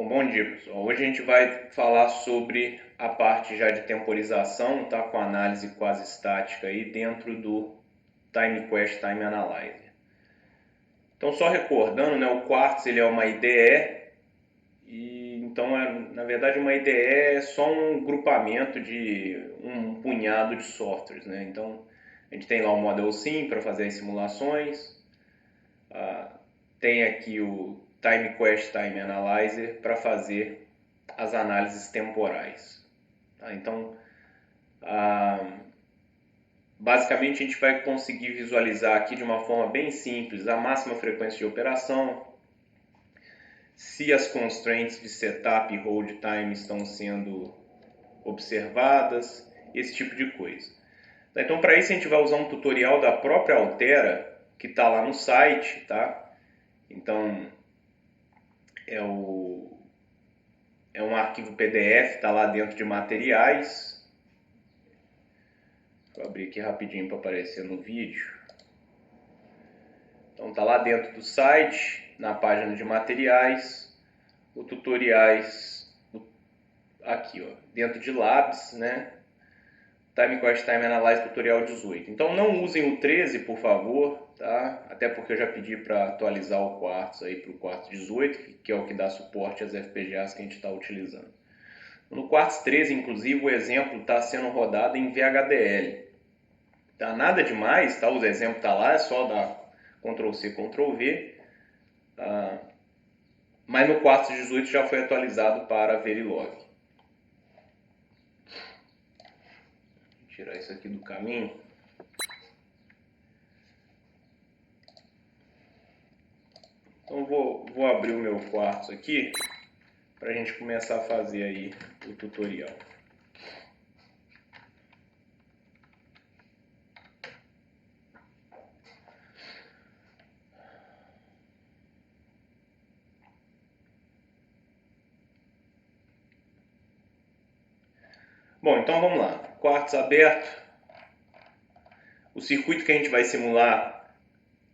Bom dia, pessoal. Hoje a gente vai falar sobre a parte já de temporização, tá? Com análise quase estática aí dentro do TimeQuest Time Analyzer. Então, só recordando, né? O Quartz ele é uma IDE e então, na verdade, uma IDE é só um grupamento de um punhado de softwares, né? Então, a gente tem lá o Model Sim para fazer as simulações. Tem aqui o TimeQuest Time Analyzer para fazer as análises temporais. Tá? Então, basicamente a gente vai conseguir visualizar aqui de uma forma bem simples a máxima frequência de operação, se as constraints de setup e hold time estão sendo observadas, esse tipo de coisa. Então, para isso a gente vai usar um tutorial da própria Altera, que está lá no site, tá? Então, é um arquivo PDF, está lá dentro de materiais. Vou abrir aqui rapidinho para aparecer no vídeo. Então está lá dentro do site, na página de materiais, o tutoriais aqui, ó, dentro de Labs, né? TimeQuest Time Analyze Tutorial 18. Então não usem o 13, por favor, tá? Até porque eu já pedi para atualizar o Quartz aí para o Quartz 18, que é o que dá suporte às FPGAs que a gente está utilizando. No Quartz 13, inclusive, o exemplo está sendo rodado em VHDL. Tá? Nada demais, tá? Os exemplos estão lá, é só dar Ctrl+C, Ctrl+V. Mas no Quartz 18 já foi atualizado para Verilog. Vou tirar isso aqui do caminho. Então vou abrir o meu Quartz aqui para a gente começar a fazer aí o tutorial. Bom, então vamos lá. Quartz aberto. O circuito que a gente vai simular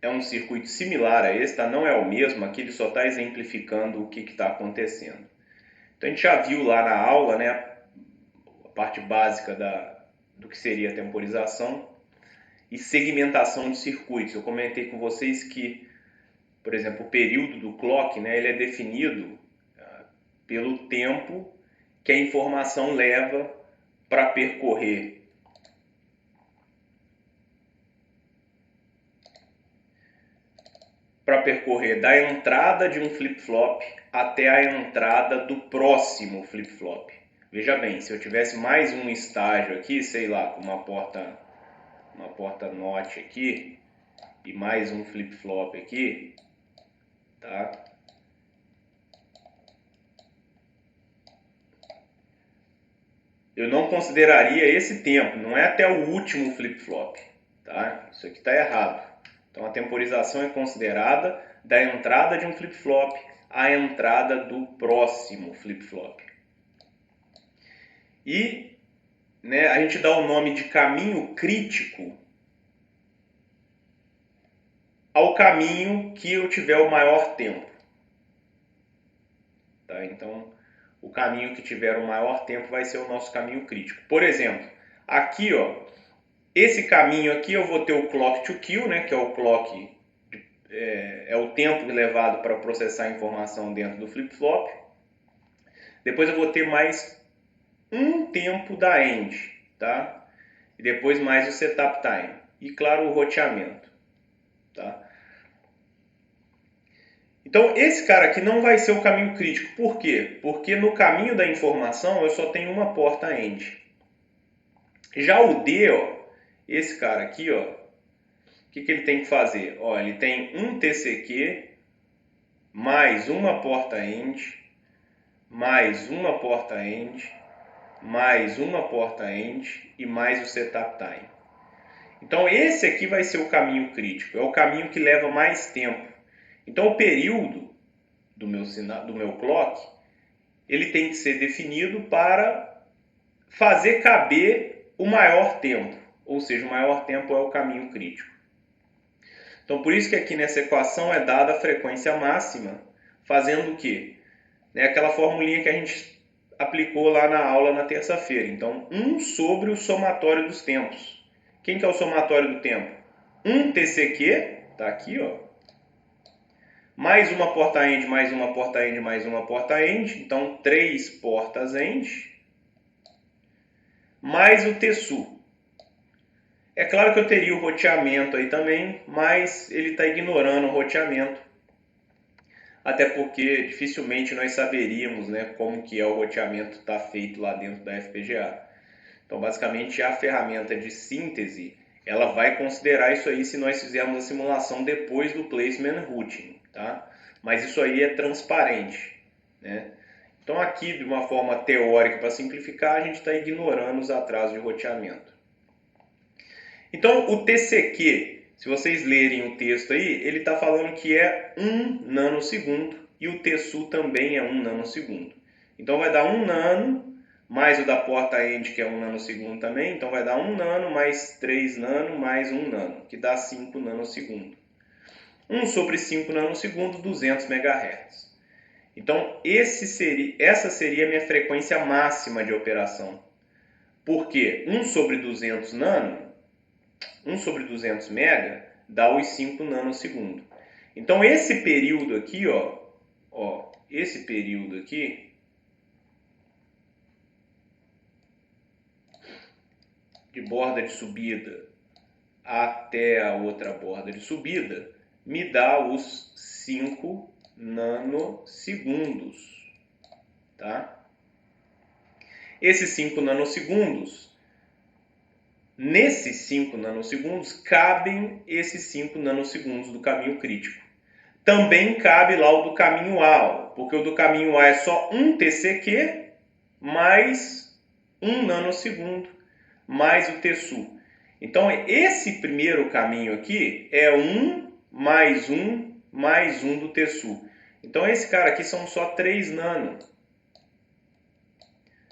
é um circuito similar a esse, tá? Não é o mesmo, aqui ele só está exemplificando o que está acontecendo. Então a gente já viu lá na aula, né, a parte básica do que seria a temporização e segmentação de circuitos. Eu comentei com vocês que, por exemplo, o período do clock, né, ele é definido pelo tempo que a informação leva para percorrer da entrada de um flip-flop até a entrada do próximo flip-flop. Veja bem, se eu tivesse mais um estágio aqui, sei lá, com uma porta NOT aqui e mais um flip-flop aqui, tá? Eu não consideraria esse tempo, não é até o último flip-flop, tá? Isso aqui está errado. Então a temporização é considerada da entrada de um flip-flop à entrada do próximo flip-flop. E, né, a gente dá o nome de caminho crítico ao caminho que eu tiver o maior tempo. Tá? Então, o caminho que tiver o maior tempo vai ser o nosso caminho crítico. Por exemplo, aqui, ó, esse caminho aqui eu vou ter o clock to kill, né, que é o clock, é o tempo levado para processar a informação dentro do flip-flop. Depois eu vou ter mais um tempo da end, tá? E depois mais o setup time. E claro, o roteamento, tá? Então esse cara aqui não vai ser o caminho crítico. Por quê? Porque no caminho da informação eu só tenho uma porta end. Já o D, ó, esse cara aqui, ó, o que ele tem que fazer? Ó, ele tem um TCQ mais uma porta end, mais uma porta end, mais uma porta end e mais o setup time. Então esse aqui vai ser o caminho crítico, é o caminho que leva mais tempo. Então o período do meu clock, ele tem que ser definido para fazer caber o maior tempo, ou seja, o maior tempo é o caminho crítico. Então por isso que aqui nessa equação é dada a frequência máxima, fazendo o quê? É aquela formulinha que a gente aplicou lá na aula na terça-feira. Então, 1 sobre o somatório dos tempos. Quem que é o somatório do tempo? 1 TCQ, tá aqui, ó. Mais uma porta-end, mais uma porta-end, mais uma porta-end. Então, 3 portas-end. Mais o TSU. É claro que eu teria o roteamento aí também, mas ele está ignorando o roteamento. Até porque dificilmente nós saberíamos, né, como que é o roteamento está feito lá dentro da FPGA. Então, basicamente, a ferramenta de síntese, ela vai considerar isso aí se nós fizermos a simulação depois do placement routing, tá? Mas isso aí é transparente, né? Então, aqui, de uma forma teórica, para simplificar, a gente está ignorando os atrasos de roteamento. Então, o TCQ, se vocês lerem o texto aí, ele está falando que é 1 nanosegundo e o TSU também é 1 nanosegundo. Então, vai dar 1 nano mais o da porta end, que é 1 nanosegundo também. Então, vai dar 1 nano mais 3 nano mais 1 nano, que dá 5 nanosegundos. 1 sobre 5 nanosegundos, 200 MHz. Então, essa seria a minha frequência máxima de operação. Por quê? 1 sobre 200 nano, 1 sobre 200 mega dá os 5 nanosegundos. Então, esse período aqui, esse período aqui, de borda de subida até a outra borda de subida, me dá os 5 nanosegundos, tá? Esses 5 nanosegundos, nesses 5 nanosegundos, cabem esses 5 nanosegundos do caminho crítico. Também cabe lá o do caminho A, porque o do caminho A é só 1 TCQ mais 1 nanosegundo mais o TSU. Então, esse primeiro caminho aqui é 1 mais 1 mais 1 do TSU. Então, esse cara aqui são só 3 nano.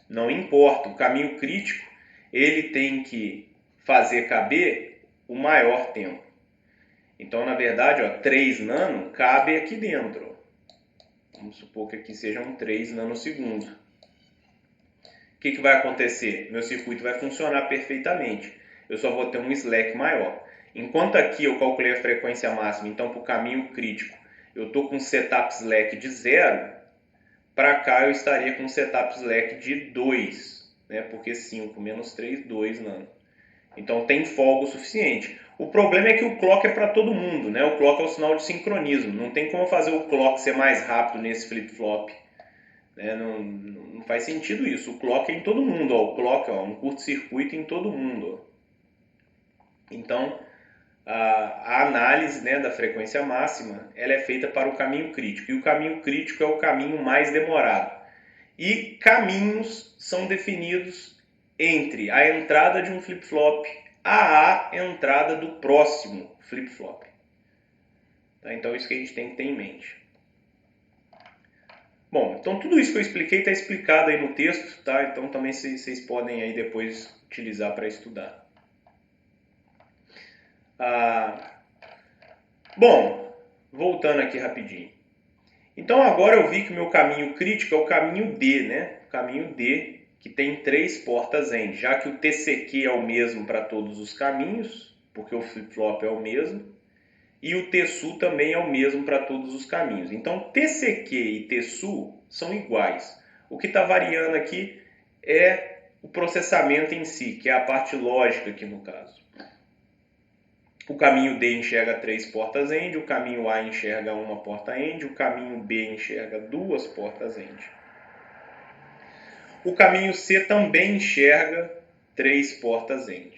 Não importa, o caminho crítico, ele tem que fazer caber o maior tempo. Então, na verdade, 3 nano cabe aqui dentro. Vamos supor que aqui sejam 3 nanosegundos. O que vai acontecer? Meu circuito vai funcionar perfeitamente. Eu só vou ter um slack maior. Enquanto aqui eu calculei a frequência máxima, então para o caminho crítico eu estou com setup slack de 0, para cá eu estaria com setup slack de 2, né? Porque 5 menos 3, 2 nano. Então tem folga o suficiente. O problema é que o clock é para todo mundo, né? O clock é o sinal de sincronismo. Não tem como fazer o clock ser mais rápido nesse flip-flop. Né? Não faz sentido isso. O clock é em todo mundo. O clock é um curto-circuito em todo mundo. Então, a análise, né, da frequência máxima ela é feita para o caminho crítico. E o caminho crítico é o caminho mais demorado. E caminhos são definidos entre a entrada de um flip-flop a entrada do próximo flip-flop. Tá? Então, isso que a gente tem que ter em mente. Bom, então tudo isso que eu expliquei está explicado aí no texto, tá? Então também vocês podem aí depois utilizar para estudar. Bom, voltando aqui rapidinho. Então agora eu vi que o meu caminho crítico é o caminho D, né? O caminho D, que tem 3 portas end, já que o TCQ é o mesmo para todos os caminhos, porque o flip-flop é o mesmo, e o TSU também é o mesmo para todos os caminhos. Então TCQ e TSU são iguais. O que está variando aqui é o processamento em si, que é a parte lógica aqui no caso. O caminho D enxerga 3 portas end, o caminho A enxerga 1 porta end, o caminho B enxerga 2 portas end. O caminho C também enxerga 3 portas end.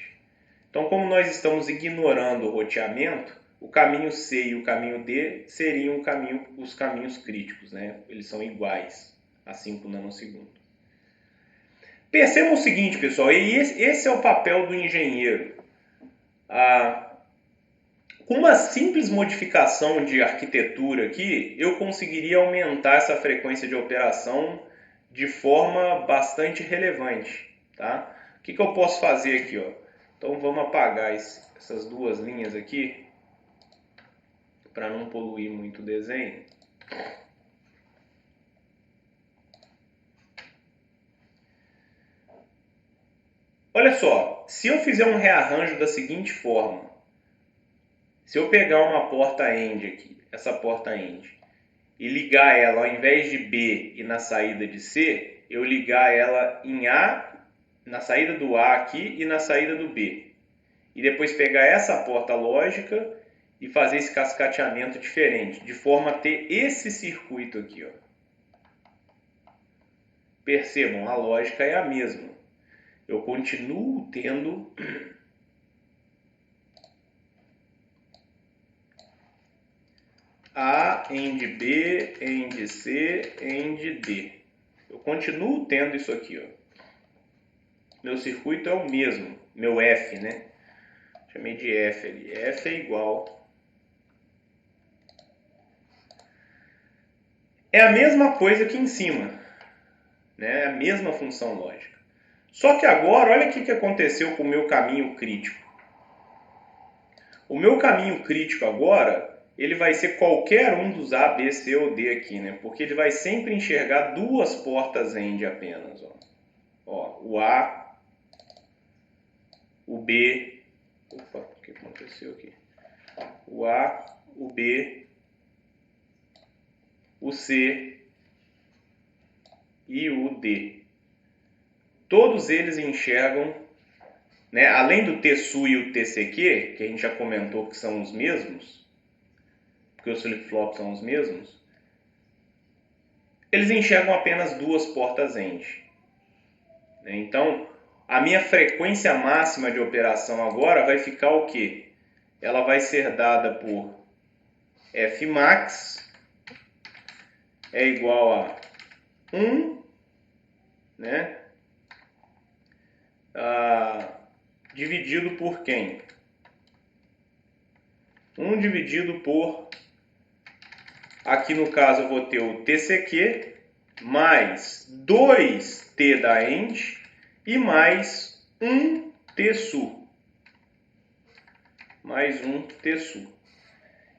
Então, como nós estamos ignorando o roteamento, o caminho C e o caminho D seriam os caminhos críticos, né? Eles são iguais a 5 nanosegundos. Percebam o seguinte, pessoal, e esse é o papel do engenheiro. Com uma simples modificação de arquitetura aqui, eu conseguiria aumentar essa frequência de operação de forma bastante relevante. Tá? O que eu posso fazer aqui? Então vamos apagar essas duas linhas aqui, para não poluir muito o desenho. Se eu fizer um rearranjo da seguinte forma, se eu pegar uma porta AND aqui, essa porta AND, e ligar ela ao invés de B e na saída de C, eu ligar ela em A, na saída do A aqui e na saída do B. E depois pegar essa porta lógica e fazer esse cascateamento diferente, de forma a ter esse circuito aqui, ó. Percebam, a lógica é a mesma. Eu continuo tendo A, AND B, AND C, AND D. Eu continuo tendo isso aqui, ó. Meu circuito é o mesmo, meu F, né? Chamei de F ali. F é igual. É a mesma coisa que em cima, né? É a mesma função lógica. Só que agora, olha o que aconteceu com o meu caminho crítico. O meu caminho crítico agora, ele vai ser qualquer um dos A, B, C ou D aqui, né? Porque ele vai sempre enxergar duas portas AND apenas, ó. Ó, o A, o B... Opa, o que aconteceu aqui? O A, o B, o C e o D. Todos eles enxergam, né, além do TSU e o TCQ, que a gente já comentou que são os mesmos, porque os flip-flops são os mesmos, eles enxergam apenas duas portas AND. Então, a minha frequência máxima de operação agora vai ficar o quê? Ela vai ser dada por Fmax é igual a 1, né? Dividido por quem? 1 dividido por, aqui no caso eu vou ter o TCQ, mais 2T da AND e mais 1 TSU. Mais 1 TSU.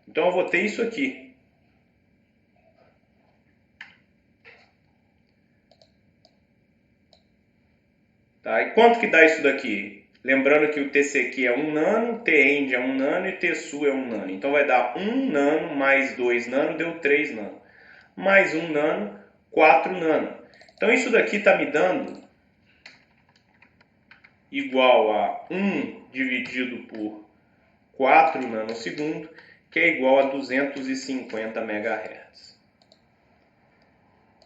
Então eu vou ter isso aqui. Tá? E quanto que dá isso daqui? Lembrando que o TCQ é 1 nano, T-end é 1 nano e TSU é 1 nano. Então vai dar 1 nano mais 2 nano deu 3 nano. Mais 1 nano, 4 nano. Então isso daqui está me dando igual a 1 dividido por 4 nanosegundos, que é igual a 250 MHz.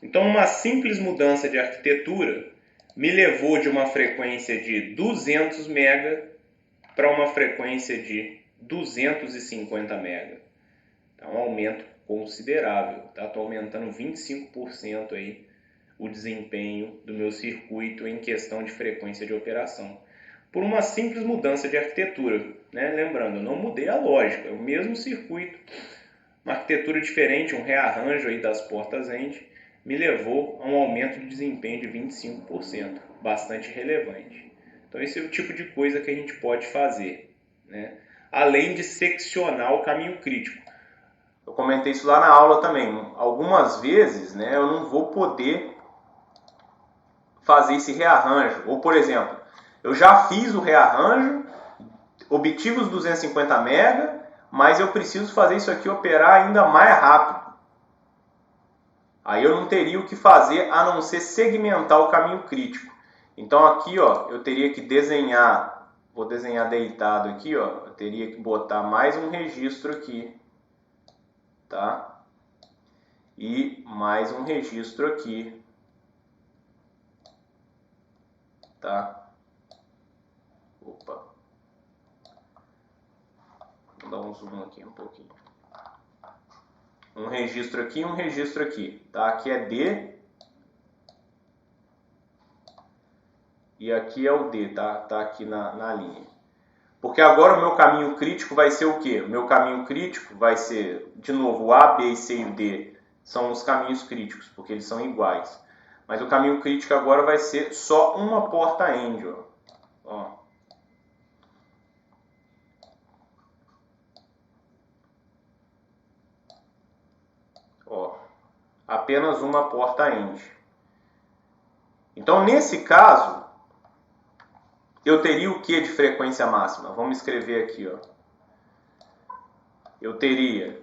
Então uma simples mudança de arquitetura me levou de uma frequência de 200 MHz para uma frequência de 250 MHz. Então, um aumento considerável. Tá? Estou aumentando 25% aí o desempenho do meu circuito em questão de frequência de operação. Por uma simples mudança de arquitetura. Né? Lembrando, eu não mudei a lógica, é o mesmo circuito. Uma arquitetura diferente, um rearranjo aí das portas AND, me levou a um aumento de desempenho de 25%, bastante relevante. Então esse é o tipo de coisa que a gente pode fazer, né? Além de seccionar o caminho crítico. Eu comentei isso lá na aula também. Algumas vezes, né, eu não vou poder fazer esse rearranjo. Ou, por exemplo, eu já fiz o rearranjo, obtive os 250 MHz, mas eu preciso fazer isso aqui operar ainda mais rápido. Aí eu não teria o que fazer a não ser segmentar o caminho crítico. Então aqui, ó, eu teria que desenhar, vou desenhar deitado aqui, ó, eu teria que botar mais um registro aqui, tá? E mais um registro aqui, tá? Opa. Vou dar um zoom aqui um pouquinho. Um registro aqui e um registro aqui, tá? Aqui é D e aqui é o D, tá? Tá aqui na linha. Porque agora o meu caminho crítico vai ser o quê? O meu caminho crítico vai ser, de novo, o A, B, C e o D são os caminhos críticos, porque eles são iguais. Mas o caminho crítico agora vai ser só uma porta AND, ó. Ó, apenas uma porta AND. Então, nesse caso, eu teria o que de frequência máxima? Vamos escrever aqui, ó. Eu teria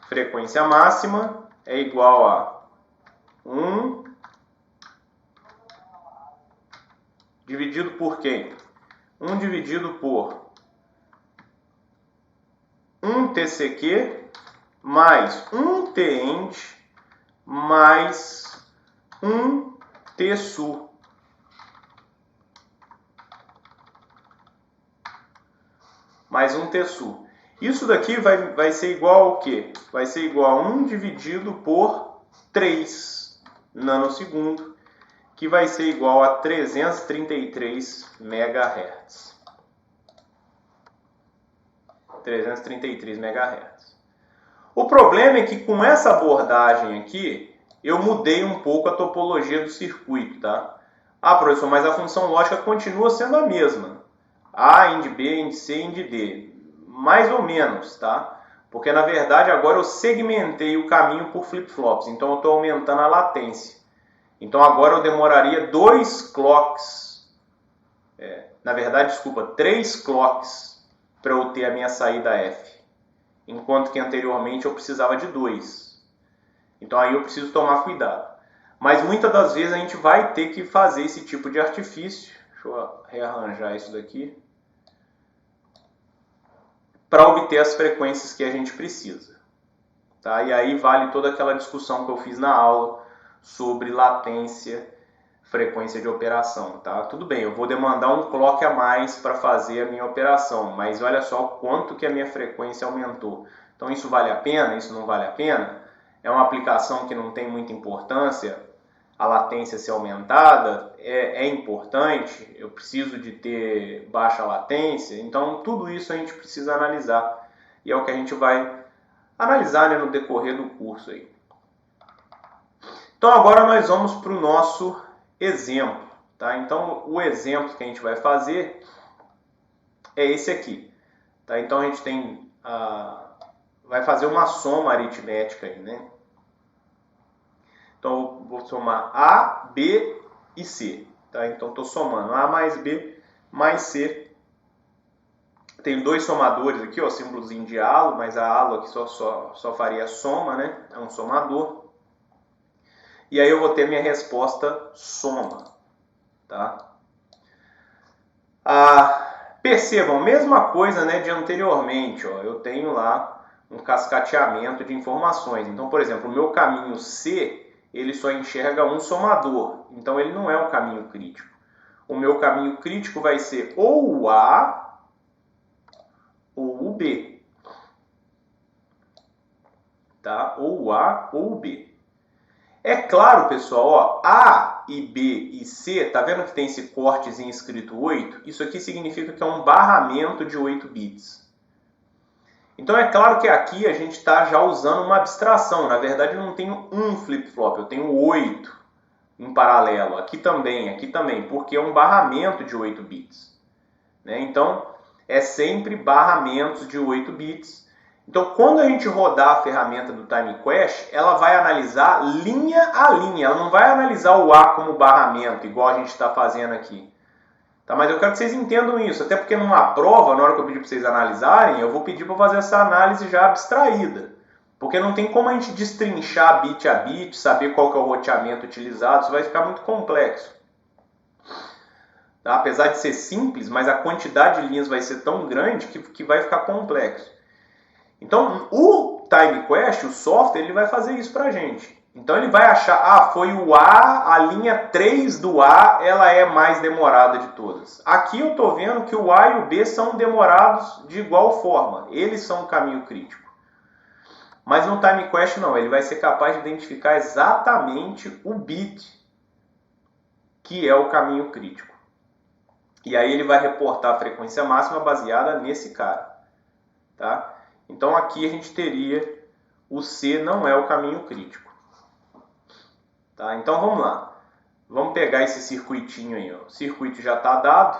frequência máxima é igual a 1 dividido por quem? 1 dividido por 1 TCQ mais 1 TEND mais 1 TSU. Mais 1 TSU. Isso daqui vai ser igual ao quê? Vai ser igual a 1 dividido por 3 nanosegundo, que vai ser igual a 333 MHz. 333 MHz. O problema é que com essa abordagem aqui, eu mudei um pouco a topologia do circuito, tá? Ah, professor, mas a função lógica continua sendo a mesma. A, ind B, ind C, ind D. Mais ou menos, tá? Porque, na verdade, agora eu segmentei o caminho por flip-flops. Então, eu estou aumentando a latência. Então, agora eu demoraria 2 clocks. Na verdade, desculpa, 3 clocks para eu ter a minha saída F. Enquanto que anteriormente eu precisava de 2. Então, aí eu preciso tomar cuidado. Mas, muitas das vezes, a gente vai ter que fazer esse tipo de artifício. Deixa eu rearranjar isso daqui. Para obter as frequências que a gente precisa. Tá? E aí vale toda aquela discussão que eu fiz na aula sobre latência, frequência de operação. Tá? Tudo bem, eu vou demandar um clock a mais para fazer a minha operação, mas olha só o quanto que a minha frequência aumentou. Então isso vale a pena? Isso não vale a pena? É uma aplicação que não tem muita importância? A latência ser aumentada é importante, eu preciso de ter baixa latência, então tudo isso a gente precisa analisar e é o que a gente vai analisar, né, no decorrer do curso aí. Então agora nós vamos para o nosso exemplo, tá? Então o exemplo que a gente vai fazer é esse aqui, tá? Então a gente tem vai fazer uma soma aritmética aí, né? Então, eu vou somar A, B e C. Tá? Então, estou somando A mais B mais C. Tem 2 somadores aqui, ó, símbolozinho de halo, mas a halo aqui só faria soma, né? É um somador. E aí eu vou ter minha resposta soma. Tá? Percebam, mesma coisa, né, de anteriormente. Ó, eu tenho lá um cascateamento de informações. Então, por exemplo, o meu caminho C, ele só enxerga um somador, então ele não é um caminho crítico. O meu caminho crítico vai ser ou o A ou o B. Tá? Ou o A ou o B. É claro, pessoal, ó, A e B e C, tá vendo que tem esse cortezinho escrito 8? Isso aqui significa que é um barramento de 8 bits. Então é claro que aqui a gente está já usando uma abstração. Na verdade eu não tenho um flip-flop, eu tenho 8 em paralelo. Aqui também, porque é um barramento de 8 bits. Né? Então é sempre barramentos de 8 bits. Então quando a gente rodar a ferramenta do TimeQuest, ela vai analisar linha a linha. Ela não vai analisar o A como barramento, igual a gente está fazendo aqui. Tá, mas eu quero que vocês entendam isso, até porque numa prova, na hora que eu pedir para vocês analisarem, eu vou pedir para fazer essa análise já abstraída. Porque não tem como a gente destrinchar bit a bit, saber qual que é o roteamento utilizado, isso vai ficar muito complexo. Tá? Apesar de ser simples, mas a quantidade de linhas vai ser tão grande que vai ficar complexo. Então, o TimeQuest, o software, ele vai fazer isso para a gente. Então ele vai achar, foi o A, a linha 3 do A, ela é mais demorada de todas. Aqui eu estou vendo que o A e o B são demorados de igual forma. Eles são o caminho crítico. Mas no TimeQuest não, ele vai ser capaz de identificar exatamente o bit que é o caminho crítico. E aí ele vai reportar a frequência máxima baseada nesse cara. Tá? Então aqui a gente teria o C não é o caminho crítico. Tá? Então vamos lá, vamos pegar esse circuitinho aí, ó. O circuito já está dado,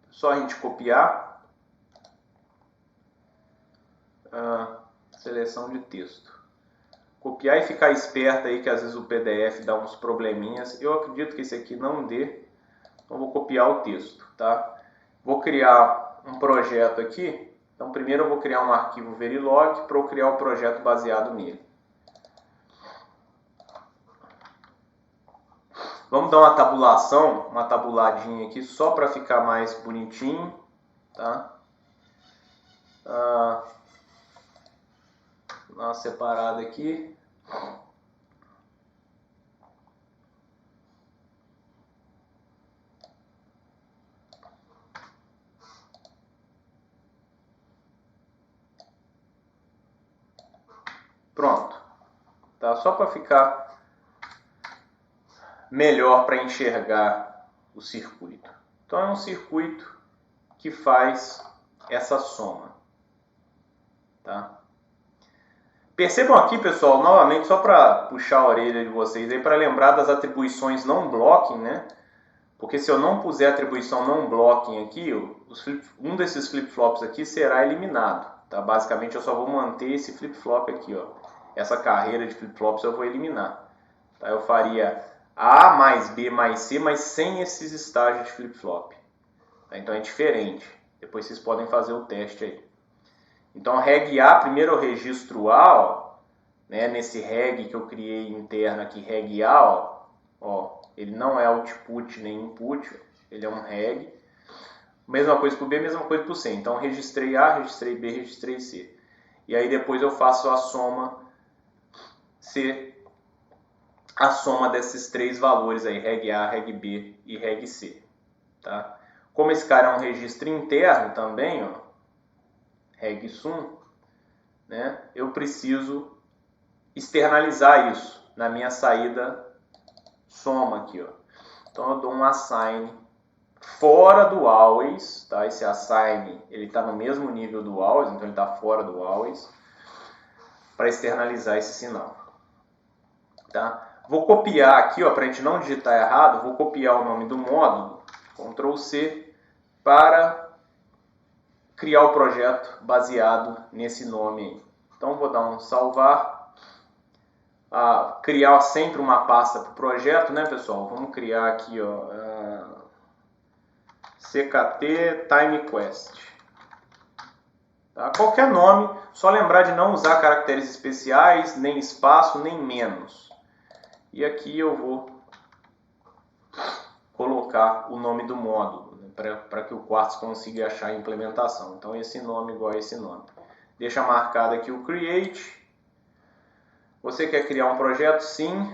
só a gente copiar, seleção de texto, copiar e ficar esperto aí que às vezes o PDF dá uns probleminhas, eu acredito que esse aqui não dê, então vou copiar o texto, tá? Vou criar um projeto aqui. Então, primeiro eu vou criar um arquivo Verilog para eu criar o projeto baseado nele. Vamos dar uma tabulação, uma tabuladinha aqui, só para ficar mais bonitinho, tá? Dar uma separada aqui. Pronto, tá? Só para ficar melhor para enxergar o circuito. Então é um circuito que faz essa soma, tá? Percebam aqui, pessoal, novamente, só para puxar a orelha de vocês aí, para lembrar das atribuições não blocking, né? Porque se eu não puser atribuição não blocking aqui, um desses flip-flops aqui será eliminado, tá? Basicamente eu só vou manter esse flip-flop aqui, ó. Essa carreira de flip-flops eu vou eliminar, tá? Eu faria A mais B mais C, mas sem esses estágios de flip-flop, tá? Então é diferente. Depois vocês podem fazer o teste aí. Então reg A, primeiro eu registro A, ó, né? Nesse reg que eu criei interno aqui, reg A, ó, ele não é output nem input, ele é um reg. Mesma coisa para o B, mesma coisa para o C. Então registrei A, registrei B, registrei C. E aí depois eu faço a soma C, a soma desses três valores aí, reg A, reg B e reg C, tá? Como esse cara é um registro interno também, ó, reg sum, né? Eu preciso externalizar isso na minha saída soma aqui, ó. Então eu dou um assign fora do always, tá? Esse assign, ele está no mesmo nível do always, então ele está fora do always, para externalizar esse sinal, tá? Vou copiar aqui, ó, para a gente não digitar errado, vou copiar o nome do módulo, Ctrl C, para criar o projeto baseado nesse nome aí. Então vou dar um salvar, criar sempre uma pasta para o projeto, né, pessoal? Vamos criar aqui, ó, CKT TimeQuest. Tá? Qualquer nome, só lembrar de não usar caracteres especiais, nem espaço, nem menos. E aqui eu vou colocar o nome do módulo, né, para que o Quartz consiga achar a implementação. Então esse nome igual a esse nome. Deixa marcado aqui o create. Você quer criar um projeto? Sim.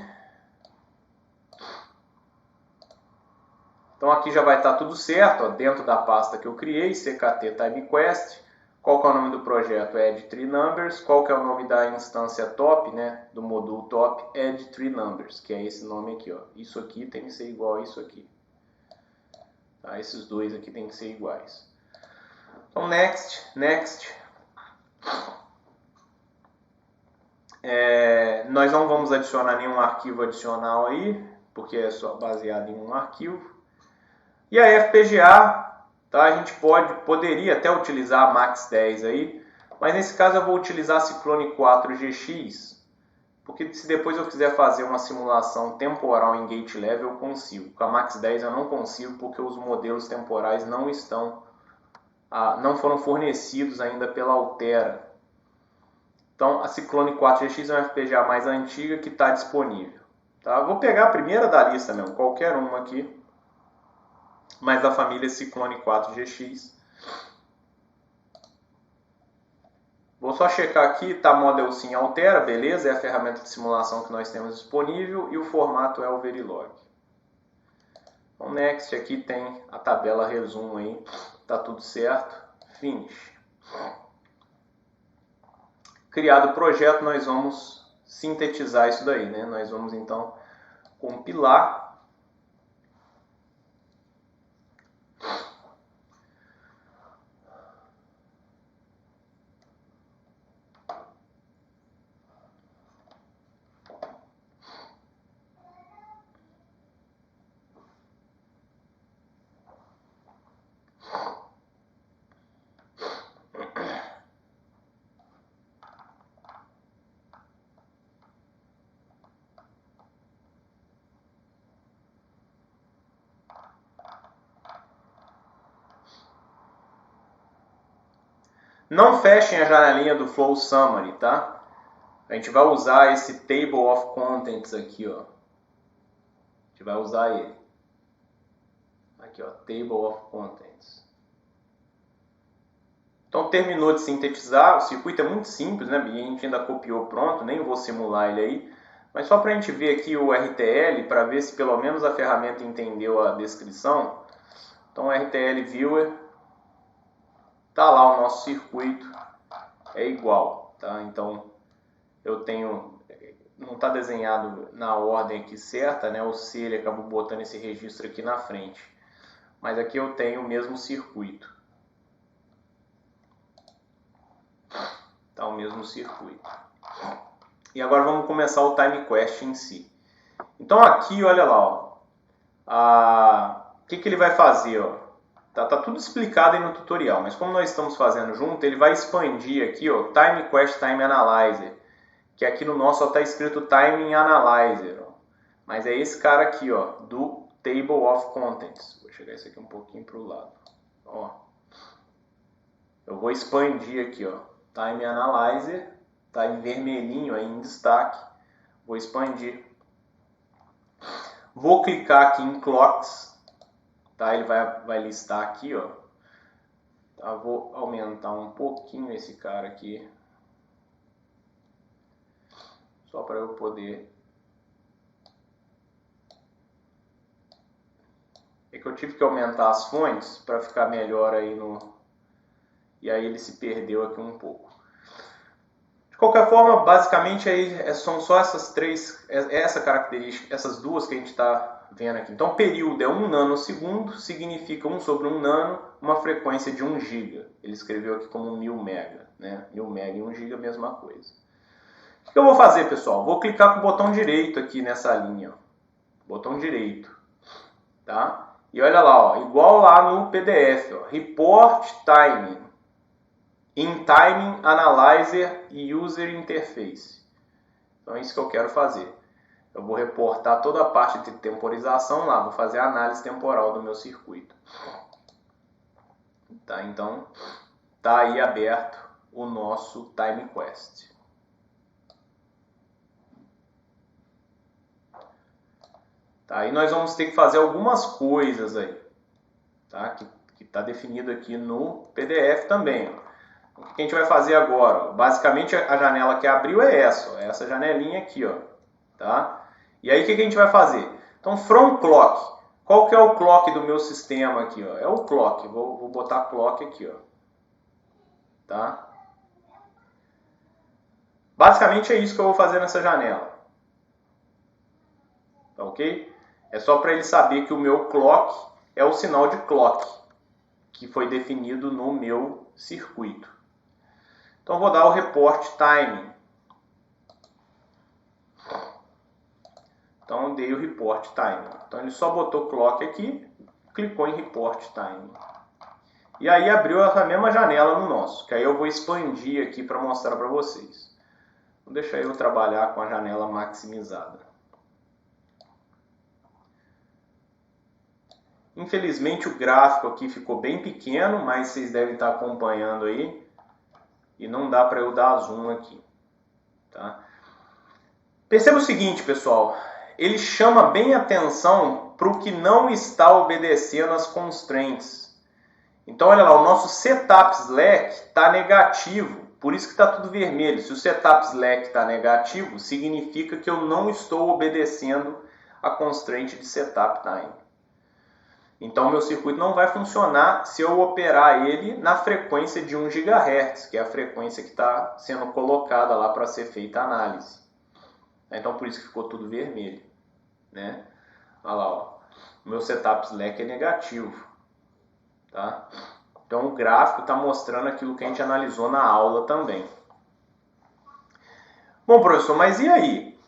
Então aqui já vai estar tudo certo, ó, dentro da pasta que eu criei, CKT TimeQuest. Qual que é o nome do projeto? Add Tree Numbers. Qual que é o nome da instância top, né? Do módulo top? Add Tree Numbers, que é esse nome aqui, ó. Isso aqui tem que ser igual a isso aqui. Tá? Esses dois aqui tem que ser iguais. Então, next, next. Nós não vamos adicionar nenhum arquivo adicional aí, porque é só baseado em um arquivo. E a FPGA, tá? A gente poderia até utilizar a Max 10 aí, mas nesse caso eu vou utilizar a Cyclone 4 GX, porque se depois eu quiser fazer uma simulação temporal em gate level, eu consigo. Com a Max 10 eu não consigo, porque os modelos temporais não foram fornecidos ainda pela Altera. Então a Cyclone 4 GX é uma FPGA mais antiga que está disponível. Tá? Vou pegar a primeira da lista mesmo, qualquer uma aqui, mas da família Cyclone 4 GX. Vou só checar aqui, tá Model Sim Altera, beleza, é a ferramenta de simulação que nós temos disponível e o formato é o Verilog. Então, Next, aqui tem a tabela resumo aí, tá tudo certo, Finish. Criado o projeto, nós vamos sintetizar isso daí, né? Nós vamos então compilar. Não fechem a janelinha do Flow Summary, tá? A gente vai usar esse Table of Contents aqui, ó. A gente vai usar ele. Aqui, ó, Table of Contents. Então, terminou de sintetizar. O circuito é muito simples, né? A gente ainda copiou pronto, nem vou simular ele aí. Mas só para a gente ver aqui o RTL, para ver se pelo menos a ferramenta entendeu a descrição. Então, o RTL Viewer, tá lá o nosso circuito, é igual, tá? Então, eu tenho, não está desenhado na ordem aqui certa, né? O C, ele acabou botando esse registro aqui na frente. Mas aqui eu tenho o mesmo circuito. Tá o mesmo circuito. E agora vamos começar o TimeQuest em si. Então aqui, olha lá, ó. O que ele vai fazer, ó? Tá tudo explicado aí no tutorial, mas como nós estamos fazendo junto, ele vai expandir aqui, ó, TimeQuest Time Analyzer, que aqui no nosso está escrito Time Analyzer, ó. Mas é esse cara aqui, ó, do Table of Contents. Vou chegar isso aqui um pouquinho para o lado. Ó. Eu vou expandir aqui, ó, Time Analyzer, tá em vermelhinho aí em destaque. Vou expandir. Vou clicar aqui em Clocks, tá? Ele vai listar aqui, ó. Tá? Vou aumentar um pouquinho esse cara aqui, só para eu poder. É que eu tive que aumentar as fontes para ficar melhor aí no. E aí ele se perdeu aqui um pouco. De qualquer forma, basicamente aí são só essas três, essa característica, essas duas que a gente está vendo aqui. Então, período é 1 nanosegundo, significa 1 sobre 1 nano, uma frequência de 1 giga. Ele escreveu aqui como 1000 mega, né? 1000 mega e 1 giga, mesma coisa. O que eu vou fazer, pessoal? Vou clicar com o botão direito aqui nessa linha, ó. Botão direito, tá? E olha lá, ó, igual lá no PDF, ó, Report Timing. In Timing Analyzer e User Interface. Então é isso que eu quero fazer. Eu vou reportar toda a parte de temporização lá, vou fazer a análise temporal do meu circuito. Tá, então, tá aí aberto o nosso TimeQuest. Tá, e nós vamos ter que fazer algumas coisas aí, tá? Que tá definido aqui no PDF também, ó. O que a gente vai fazer agora? Basicamente a janela que abriu é essa, ó, essa janelinha aqui, ó, tá? E aí o que a gente vai fazer? Então, from clock. Qual que é o clock do meu sistema aqui, ó? É o clock. Vou botar clock aqui, ó, tá? Basicamente é isso que eu vou fazer nessa janela. Tá ok? É só para ele saber que o meu clock é o sinal de clock que foi definido no meu circuito. Então, vou dar o report timing. Então, eu dei o report timing. Então, ele só botou clock aqui, clicou em report timing. E aí, abriu essa mesma janela no nosso, que aí eu vou expandir aqui para mostrar para vocês. Vou deixar eu trabalhar com a janela maximizada. Infelizmente, o gráfico aqui ficou bem pequeno, mas vocês devem estar acompanhando aí. E não dá para eu dar zoom aqui, tá? Perceba o seguinte, pessoal. Ele chama bem atenção para o que não está obedecendo às constraints. Então, olha lá, o nosso setup slack está negativo. Por isso que está tudo vermelho. Se o setup slack está negativo, significa que eu não estou obedecendo a constraint de setup time. Então, meu circuito não vai funcionar se eu operar ele na frequência de 1 GHz, que é a frequência que está sendo colocada lá para ser feita a análise. Então, por isso que ficou tudo vermelho, né? Olha lá, ó. O meu setup slack é negativo, tá? Então, o gráfico está mostrando aquilo que a gente analisou na aula também. Bom, professor, mas e aí?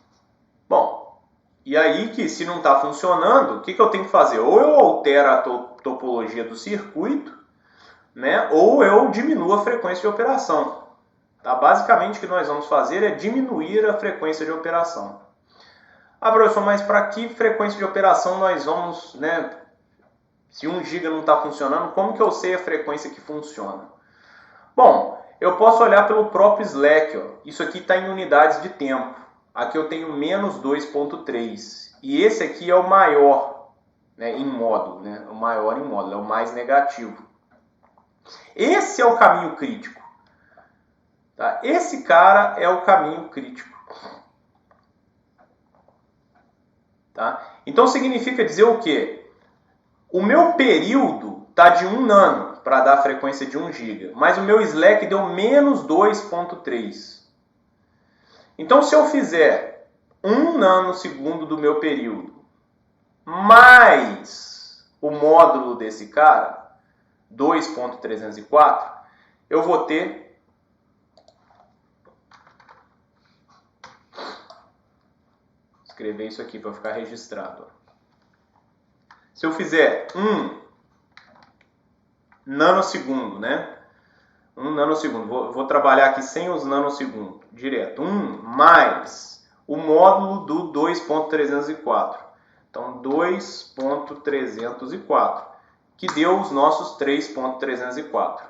Bom, e aí que se não está funcionando, o que eu tenho que fazer? Ou eu altero a topologia do circuito, né? Ou eu diminuo a frequência de operação. Tá? Basicamente o que nós vamos fazer é diminuir a frequência de operação. Ah, professor, mas para que frequência de operação nós vamos, né? Se 1 GB não está funcionando, como que eu sei a frequência que funciona? Bom, Eu posso olhar pelo próprio Slack. Ó. Isso aqui está em unidades de tempo. Aqui eu tenho menos 2.3. E esse aqui é o maior, né, em módulo. Né? O maior em módulo, é o mais negativo. Esse é o caminho crítico. Tá? Esse cara é o caminho crítico. Tá? Então significa dizer o quê? O meu período está de 1 nano para dar a frequência de 1 GB, mas o meu Slack deu menos 2.3. Então se eu fizer 1 nanosegundo do meu período mais o módulo desse cara, 2.304, eu vou ter escrever isso aqui para ficar registrado. Se eu fizer 1 nanosegundo, né? 1 nanosegundo. Vou trabalhar aqui sem os nanosegundos, direto. 1 mais o módulo do 2.304. Então, 2.304, que deu os nossos 3.304.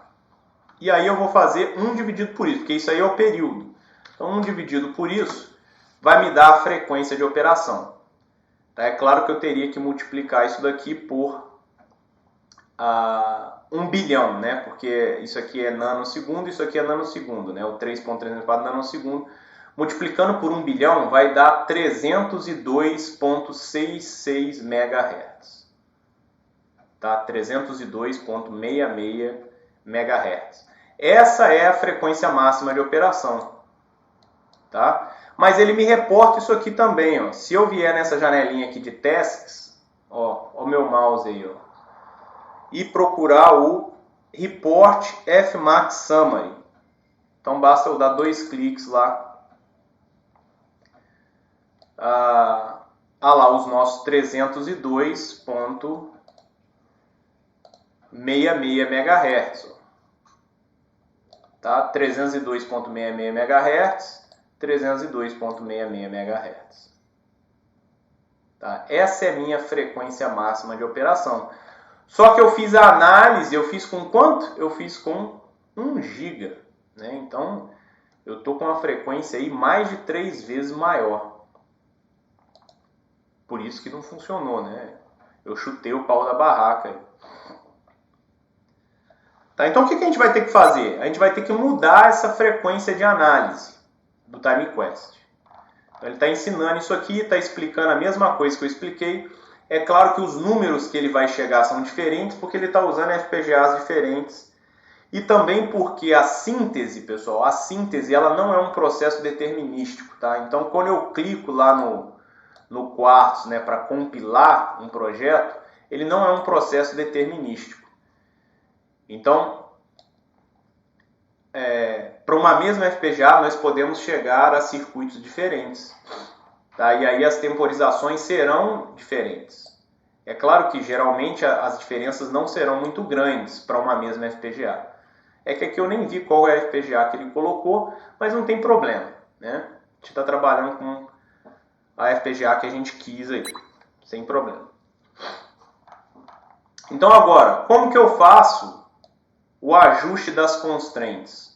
E aí eu vou fazer 1 dividido por isso, porque isso aí é o período. Então, 1 dividido por isso vai me dar a frequência de operação. É claro que eu teria que multiplicar isso daqui por 1 bilhão, né? Porque isso aqui é nanosegundo, isso aqui é nanosegundo, né? O 3.304 nanosegundo. Multiplicando por 1 bilhão vai dar 302.66 MHz. Tá? 302.66 MHz. Essa é a frequência máxima de operação. Tá? Mas ele me reporta isso aqui também. Ó. Se eu vier nessa janelinha aqui de tasks, ó o meu mouse aí, ó, e procurar o Report Fmax Summary. Então basta eu dar 2 cliques lá. Lá os nossos 302.66 MHz. Tá? 302.66 MHz, 302.66 MHz. Tá? Essa é a minha frequência máxima de operação. Só que eu fiz a análise, eu fiz com quanto? Eu fiz com 1 GB. Né? Então, eu estou com uma frequência aí mais de 3 vezes maior. Por isso que não funcionou, né? Eu chutei o pau da barraca. Tá, então o que a gente vai ter que fazer? A gente vai ter que mudar essa frequência de análise do TimeQuest. Então, ele está ensinando isso aqui, está explicando a mesma coisa que eu expliquei. É claro que os números que ele vai chegar são diferentes, porque ele está usando FPGAs diferentes. E também porque a síntese, pessoal, a síntese ela não é um processo determinístico. Tá? Então, quando eu clico lá no Quartz, né, para compilar um projeto, ele não é um processo determinístico. Então, para uma mesma FPGA, nós podemos chegar a circuitos diferentes. Tá? E aí as temporizações serão diferentes. É claro que geralmente as diferenças não serão muito grandes para uma mesma FPGA. É que aqui eu nem vi qual é a FPGA que ele colocou, mas não tem problema. Né? A gente está trabalhando com a FPGA que a gente quis aí, sem problema. Então agora, como que eu faço o ajuste das constraints?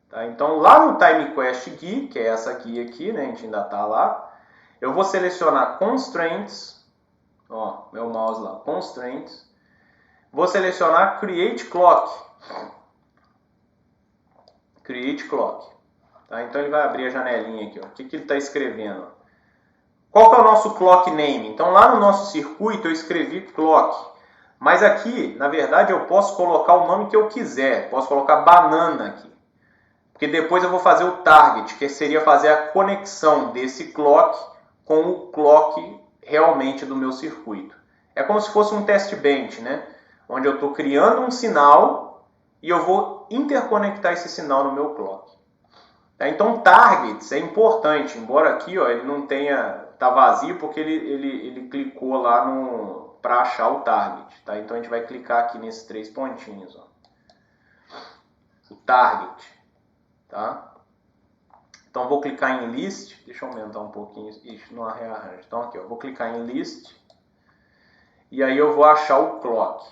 Tá? Então lá no TimeQuest Guia, que é essa guia aqui, né? A gente ainda está lá, eu vou selecionar Constraints, ó, meu mouse lá, Constraints, vou selecionar Create Clock. Create Clock. Tá? Então ele vai abrir a janelinha aqui, ó. O que ele está escrevendo? Qual que é o nosso clock name? Então lá no nosso circuito eu escrevi clock. Mas aqui, na verdade, eu posso colocar o nome que eu quiser. Posso colocar banana aqui. Porque depois eu vou fazer o target, que seria fazer a conexão desse clock com o clock realmente do meu circuito. É como se fosse um test bench, né? Onde eu estou criando um sinal e eu vou interconectar esse sinal no meu clock. Tá? Então, targets é importante, embora aqui ó, ele não tenha... Está vazio porque ele clicou lá para achar o target. Tá? Então a gente vai clicar aqui nesses 3 pontinhos. Ó. O target. Tá? Então vou clicar em list. Deixa eu aumentar um pouquinho. Isso não rearranja. Então aqui, ó, vou clicar em list. E aí eu vou achar o clock.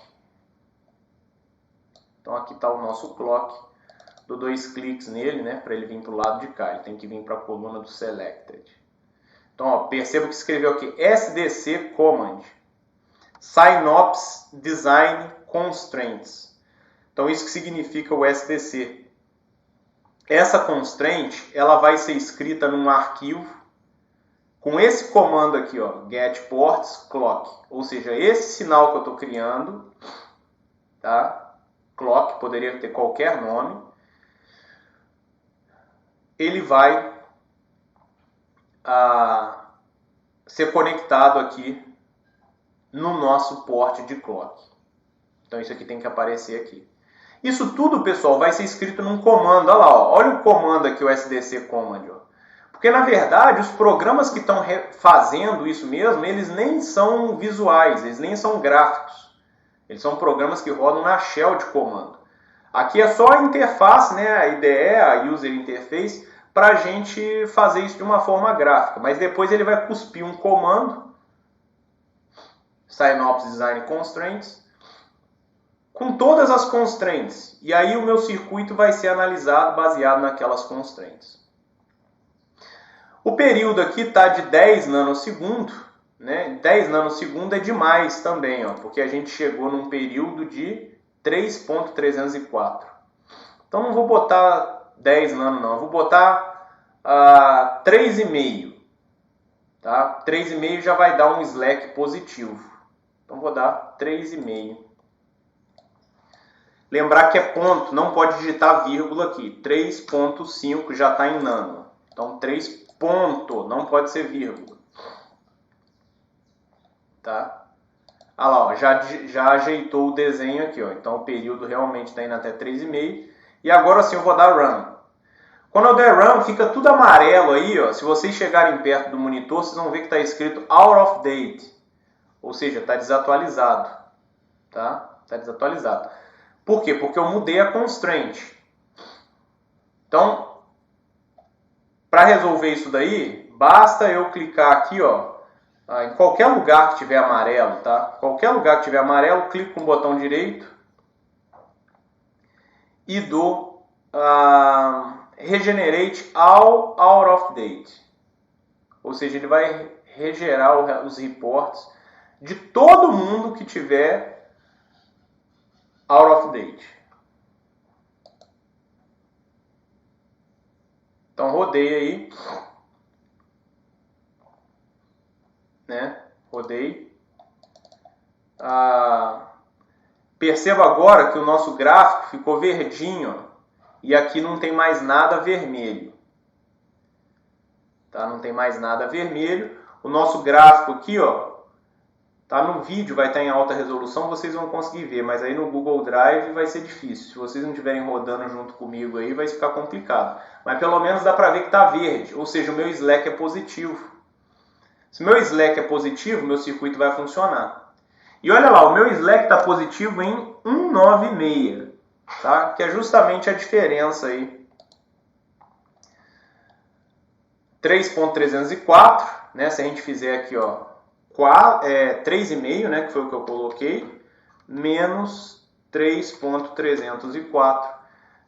Então aqui está o nosso clock dou 2 cliques nele, né, para ele vir para o lado de cá. Ele tem que vir para a coluna do Selected. Então, ó, perceba que escreveu aqui SDC Command, Synopsis Design Constraints. Então, isso que significa o SDC. Essa constraint, ela vai ser escrita num arquivo com esse comando aqui, ó, getPorts clock. Ou seja, esse sinal que eu estou criando, tá? Clock, poderia ter qualquer nome. Ele vai ser conectado aqui no nosso port de clock. Então isso aqui tem que aparecer aqui. Isso tudo, pessoal, vai ser escrito num comando. Olha lá, ó. Olha o comando aqui, o SDC Command. Ó. Porque, na verdade, os programas que estão fazendo isso mesmo, eles nem são visuais, eles nem são gráficos. Eles são programas que rodam na shell de comando. Aqui é só a interface, né, a IDE, a User Interface, para a gente fazer isso de uma forma gráfica. Mas depois ele vai cuspir um comando, Synopsis Design Constraints, com todas as constraints. E aí o meu circuito vai ser analisado baseado naquelas constraints. O período aqui está de 10 nanosegundos. Né? 10 nanosegundos é demais também, ó, porque a gente chegou num período de 3.304. Então não vou botar 10 nano não, eu vou botar 3,5. Tá? 3,5 já vai dar um slack positivo. Então vou dar 3,5. Lembrar que é ponto, não pode digitar vírgula aqui. 3.5 já está em nano. Então 3 ponto, não pode ser vírgula. Tá? Ah lá, ó, já ajeitou o desenho aqui. Ó. Então o período realmente está indo até 3,5. E agora sim eu vou dar run. Quando eu der run, fica tudo amarelo aí. Ó. Se vocês chegarem perto do monitor, vocês vão ver que está escrito out of date. Ou seja, está desatualizado. Tá? Está desatualizado. Por quê? Porque eu mudei a constraint. Então, para resolver isso daí, basta eu clicar aqui, ó, em qualquer lugar que tiver amarelo, tá? Qualquer lugar que tiver amarelo, clico com o botão direito e dou Regenerate All Out of Date. Ou seja, ele vai regerar os reports de todo mundo que tiver out of date. Então rodei aí, né? Rodei. Perceba agora que o nosso gráfico ficou verdinho, ó, e aqui não tem mais nada vermelho. Tá? Não tem mais nada vermelho. O nosso gráfico aqui, ó, tá no vídeo, vai estar em alta resolução, vocês vão conseguir ver, mas aí no Google Drive vai ser difícil. Se vocês não estiverem rodando junto comigo aí, vai ficar complicado. Mas pelo menos dá para ver que está verde, ou seja, o meu slack é positivo. Se o meu slack é positivo, meu circuito vai funcionar. E olha lá, o meu slack está positivo em 196, tá? Que é justamente a diferença aí. 3.304, né? Se a gente fizer aqui, ó, 3,5, né, que foi o que eu coloquei, menos 3.304,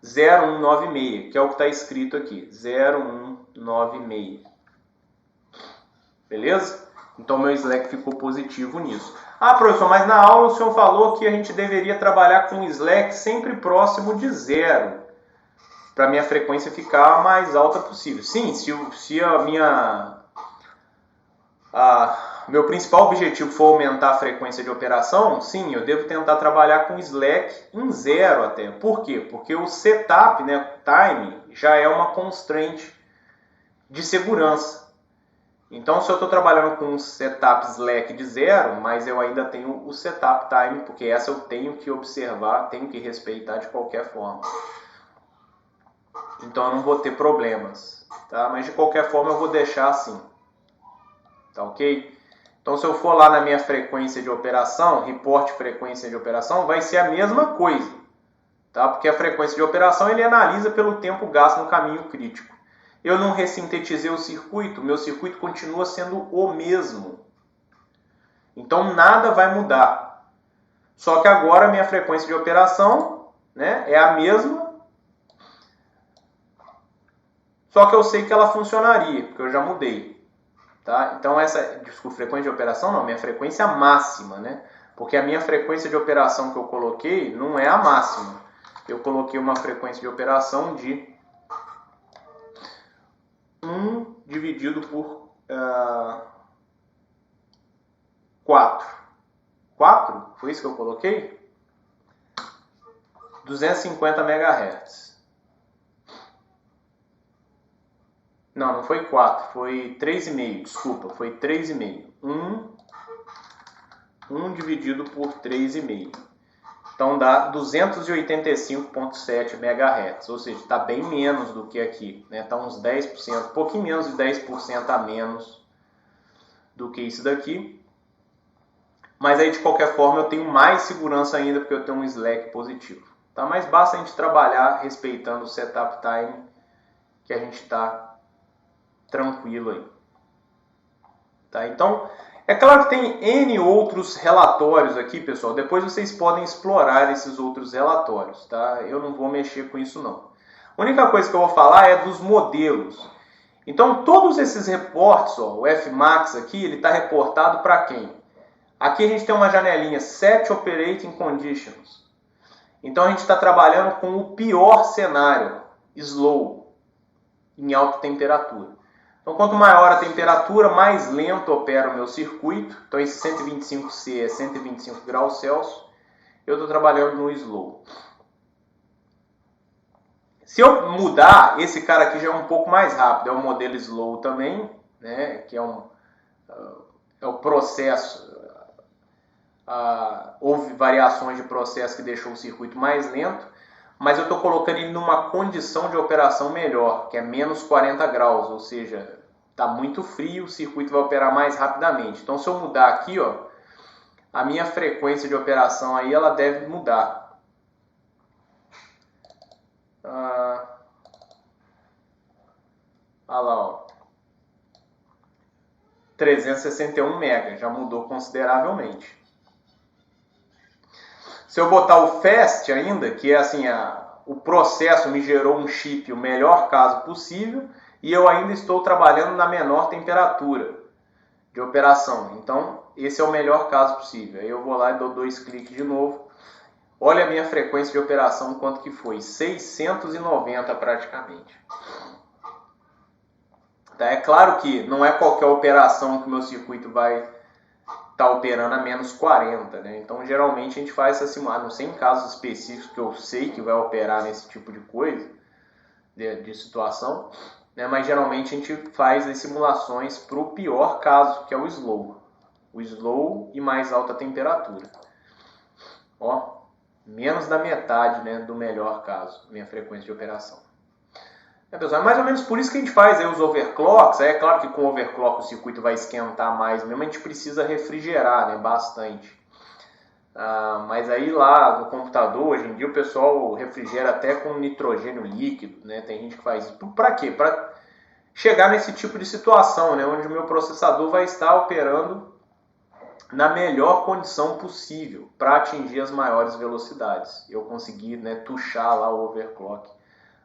0196, que é o que está escrito aqui, 0196. Beleza? Então meu slack ficou positivo nisso. Ah, professor, mas na aula o senhor falou que a gente deveria trabalhar com slack sempre próximo de 0, para minha frequência ficar a mais alta possível. Sim, se meu principal objetivo for aumentar a frequência de operação, sim, eu devo tentar trabalhar com slack em 0 até. Por quê? Porque o setup, né, time, já é uma constraint de segurança. Então, se eu estou trabalhando com um setup slack de 0, mas eu ainda tenho o setup time, porque essa eu tenho que observar, tenho que respeitar de qualquer forma. Então, eu não vou ter problemas, tá? Mas de qualquer forma, eu vou deixar assim. Tá ok? Então, se eu for lá na minha frequência de operação, report frequência de operação, vai ser a mesma coisa. Tá? Porque a frequência de operação ele analisa pelo tempo gasto no caminho crítico. Eu não ressintetizei o circuito, meu circuito continua sendo o mesmo. Então, nada vai mudar. Só que agora a minha frequência de operação, né, é a mesma, Só que eu sei que ela funcionaria, porque eu já mudei. Tá? Então desculpa, frequência de operação não, minha frequência máxima, né? Porque a minha frequência de operação que eu coloquei não é a máxima. Eu coloquei uma frequência de operação de 1 dividido por 4. 4? Foi isso que eu coloquei? 250 MHz. Não foi 4, foi 3,5, desculpa, foi 3,5. 1 dividido por 3,5. Então dá 285,7 MHz, ou seja, está bem menos do que aqui, né? Está uns 10%, um pouquinho menos de 10% a menos do que isso daqui. Mas aí de qualquer forma eu tenho mais segurança ainda porque eu tenho um slack positivo. Tá? Mas basta a gente trabalhar respeitando o setup time que a gente está tranquilo aí. Tá? Então, é claro que tem N outros relatórios aqui, pessoal. Depois vocês podem explorar esses outros relatórios. Tá? Eu não vou mexer com isso não. A única coisa que eu vou falar é dos modelos. Então, todos esses reportes, ó, o Fmax aqui, ele está reportado para quem? Aqui a gente tem uma janelinha, Set Operating Conditions. Então a gente está trabalhando com o pior cenário, slow, em alta temperatura. Então quanto maior a temperatura, mais lento opera o meu circuito. Então esse 125C é 125 graus Celsius. Eu estou trabalhando no slow. Se eu mudar, esse cara aqui já é um pouco mais rápido. É um modelo slow também, né, que é o processo. Houve variações de processo que deixou o circuito mais lento, mas eu estou colocando ele numa condição de operação melhor, que é menos 40 graus, ou seja, está muito frio, o circuito vai operar mais rapidamente. Então se eu mudar aqui, ó, a minha frequência de operação aí ela deve mudar. Olha lá, ó. 361 MHz, já mudou consideravelmente. Se eu botar o fast ainda, que é assim, o processo me gerou um chip o melhor caso possível e eu ainda estou trabalhando na menor temperatura de operação. Então, esse é o melhor caso possível. Aí eu vou lá e dou 2 cliques de novo. Olha a minha frequência de operação, quanto que foi? 690 praticamente. Tá? É claro que não é qualquer operação que o meu circuito vai está operando a menos 40, né? Então geralmente a gente faz essa simulação, não sei em casos específicos que eu sei que vai operar nesse tipo de coisa, de situação, né? Mas geralmente a gente faz as simulações para o pior caso, que é o slow e mais alta temperatura. Ó, menos da metade, né, do melhor caso, minha frequência de operação. Pessoal, é mais ou menos por isso que a gente faz aí os overclocks. É claro que com o overclock o circuito vai esquentar mais mesmo, a gente precisa refrigerar, né, bastante. Mas aí lá no computador, hoje em dia o pessoal refrigera até com nitrogênio líquido, né? Tem gente que faz isso. Para quê? Para chegar nesse tipo de situação, né, onde o meu processador vai estar operando na melhor condição possível para atingir as maiores velocidades. Eu conseguir, né, tuchar lá o overclock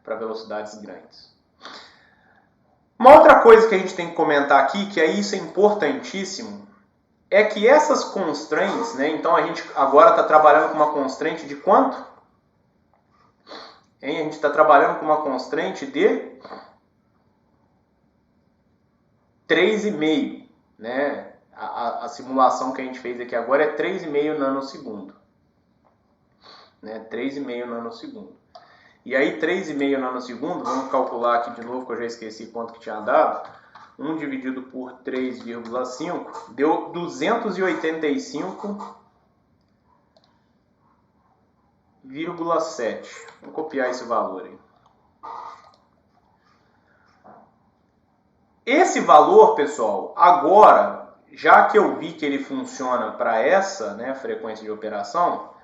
para velocidades grandes. Uma outra coisa que a gente tem que comentar aqui, que aí isso é importantíssimo, é que essas constraints, né, então a gente agora está trabalhando com uma constraint de quanto? A gente está trabalhando com uma constraint de 3,5, né? A simulação que a gente fez aqui agora é 3,5 nanosegundo. Né? 3,5 nanosegundo. E aí 3,5 nanosegundo, vamos calcular aqui de novo, que eu já esqueci quanto que tinha dado. 1 dividido por 3,5 deu 285,7. Vou copiar esse valor aí. Esse valor, pessoal, agora, já que eu vi que ele funciona para essa, né, frequência de operação,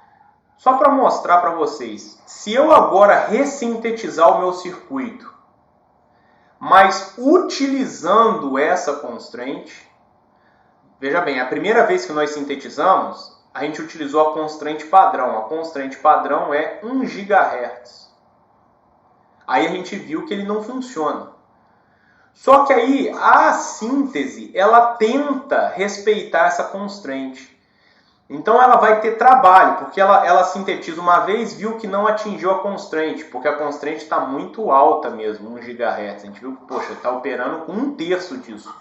só para mostrar para vocês, se eu agora ressintetizar o meu circuito, mas utilizando essa constraint, veja bem, a primeira vez que nós sintetizamos, a gente utilizou a constraint padrão. A constraint padrão é 1 GHz. Aí a gente viu que ele não funciona. Só que aí a síntese, ela tenta respeitar essa constraint. Então ela vai ter trabalho, porque ela sintetiza uma vez, viu que não atingiu a constraint, porque a constraint está muito alta mesmo, 1 GHz. A gente viu que, poxa, está operando com 1/3 disso.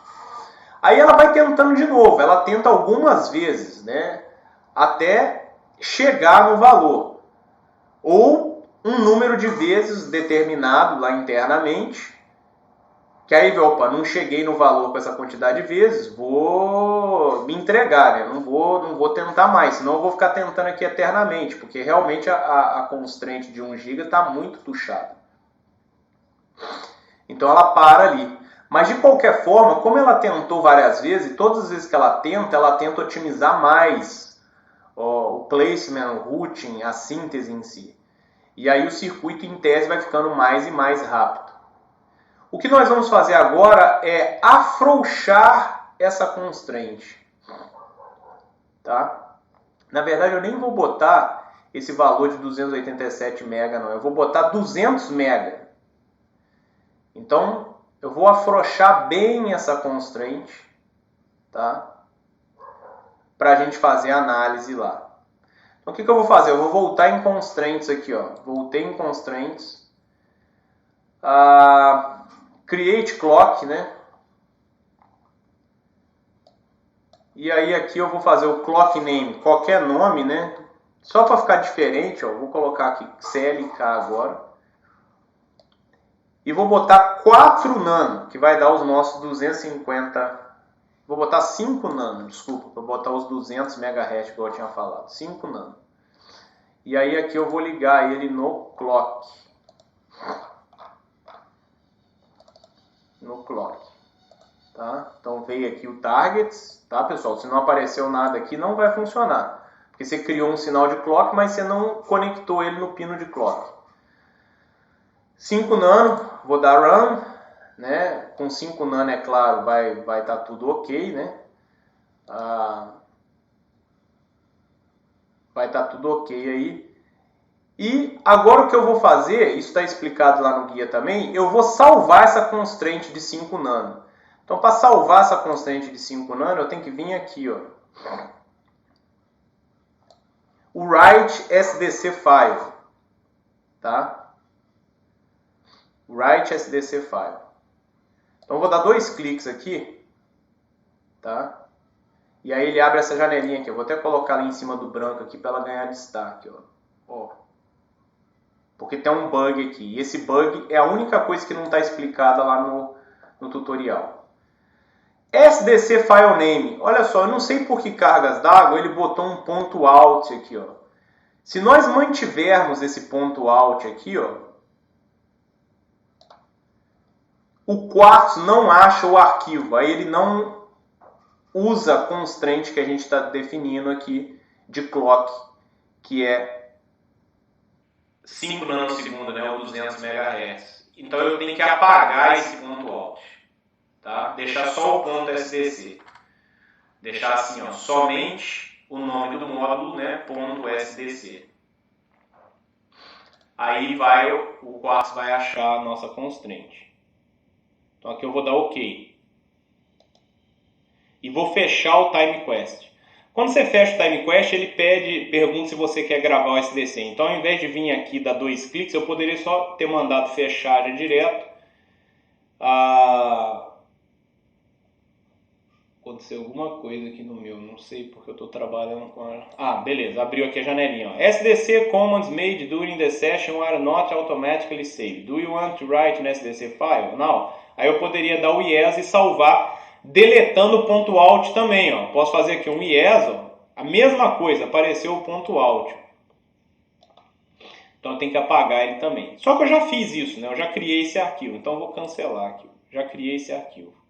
Aí ela vai tentando de novo, ela tenta algumas vezes, né, até chegar no valor. Ou um número de vezes determinado lá internamente, que aí, opa, não cheguei no valor com essa quantidade de vezes, vou me entregar, né? Não vou tentar mais, senão eu vou ficar tentando aqui eternamente, porque realmente a constraint de 1 GB está muito puxada. Então ela para ali. Mas de qualquer forma, como ela tentou várias vezes, todas as vezes que ela tenta otimizar mais o placement, o routing, a síntese em si. E aí o circuito em tese vai ficando mais e mais rápido. O que nós vamos fazer agora é afrouxar essa constraint. Tá? Na verdade, eu nem vou botar esse valor de 287 MB, não. Eu vou botar 200 MB. Então, eu vou afrouxar bem essa constraint, tá? Para a gente fazer a análise lá. Então, o que eu vou fazer? Eu vou voltar em constraints aqui, ó. Voltei em constraints. Create clock, né? E aí aqui eu vou fazer o clock name, qualquer nome, né? Só para ficar diferente, ó, vou colocar aqui CLK agora. E vou botar 4 nano, que vai dar os nossos 250. Vou botar 5 nano, desculpa, para botar os 200 MHz que eu tinha falado. 5 nano. E aí aqui eu vou ligar ele no clock. No clock. Tá? Então veio aqui o targets, tá, pessoal? Se não apareceu nada aqui, não vai funcionar. Porque você criou um sinal de clock, mas você não conectou ele no pino de clock. 5 nano, vou dar run, né? Com 5 nano, é claro, vai estar tudo ok, né? Vai estar tudo ok aí. E agora o que eu vou fazer, isso está explicado lá no guia também, eu vou salvar essa constraint de 5 nano. Então, para salvar essa constraint de 5 nano, eu tenho que vir aqui, ó. O write SDC file, tá? Write SDC file. Então, eu vou dar 2 cliques aqui, tá? E aí ele abre essa janelinha aqui. Eu vou até colocar ali em cima do branco aqui para ela ganhar destaque, ó. Ó. Porque tem um bug aqui. E esse bug é a única coisa que não está explicada lá no tutorial. SDC file name. Olha só, eu não sei por que cargas d'água ele botou um ponto alt aqui, ó. Se nós mantivermos esse ponto alt aqui, ó, o Quartz não acha o arquivo. Aí ele não usa a constraint que a gente está definindo aqui de clock, que é 5 nanosegundos, né, ou 200 MHz. Então eu tenho que apagar esse ponto alt, tá? Deixar só o ponto SDC. Deixar assim, ó, somente o nome do módulo, né, ponto SDC. Aí o Quartz vai achar a nossa constraint. Então aqui eu vou dar OK. E vou fechar o TimeQuest. Quando você fecha o TimeQuest, ele pergunta se você quer gravar o SDC. Então, ao invés de vir aqui dar 2 cliques, eu poderia só ter mandado fechar já direto. Aconteceu alguma coisa aqui no meu, não sei porque eu estou trabalhando com a... beleza, abriu aqui a janelinha. Ó. SDC commands made during the session are not automatically saved. Do you want to write an SDC file? Não. Aí eu poderia dar o yes e salvar, deletando o ponto alt também. Ó. Posso fazer aqui um yes, ó. A mesma coisa, apareceu o ponto alt. Então eu tenho que apagar ele também. Só que eu já fiz isso, né? Eu já criei esse arquivo, então eu vou cancelar aqui. Já criei esse arquivo.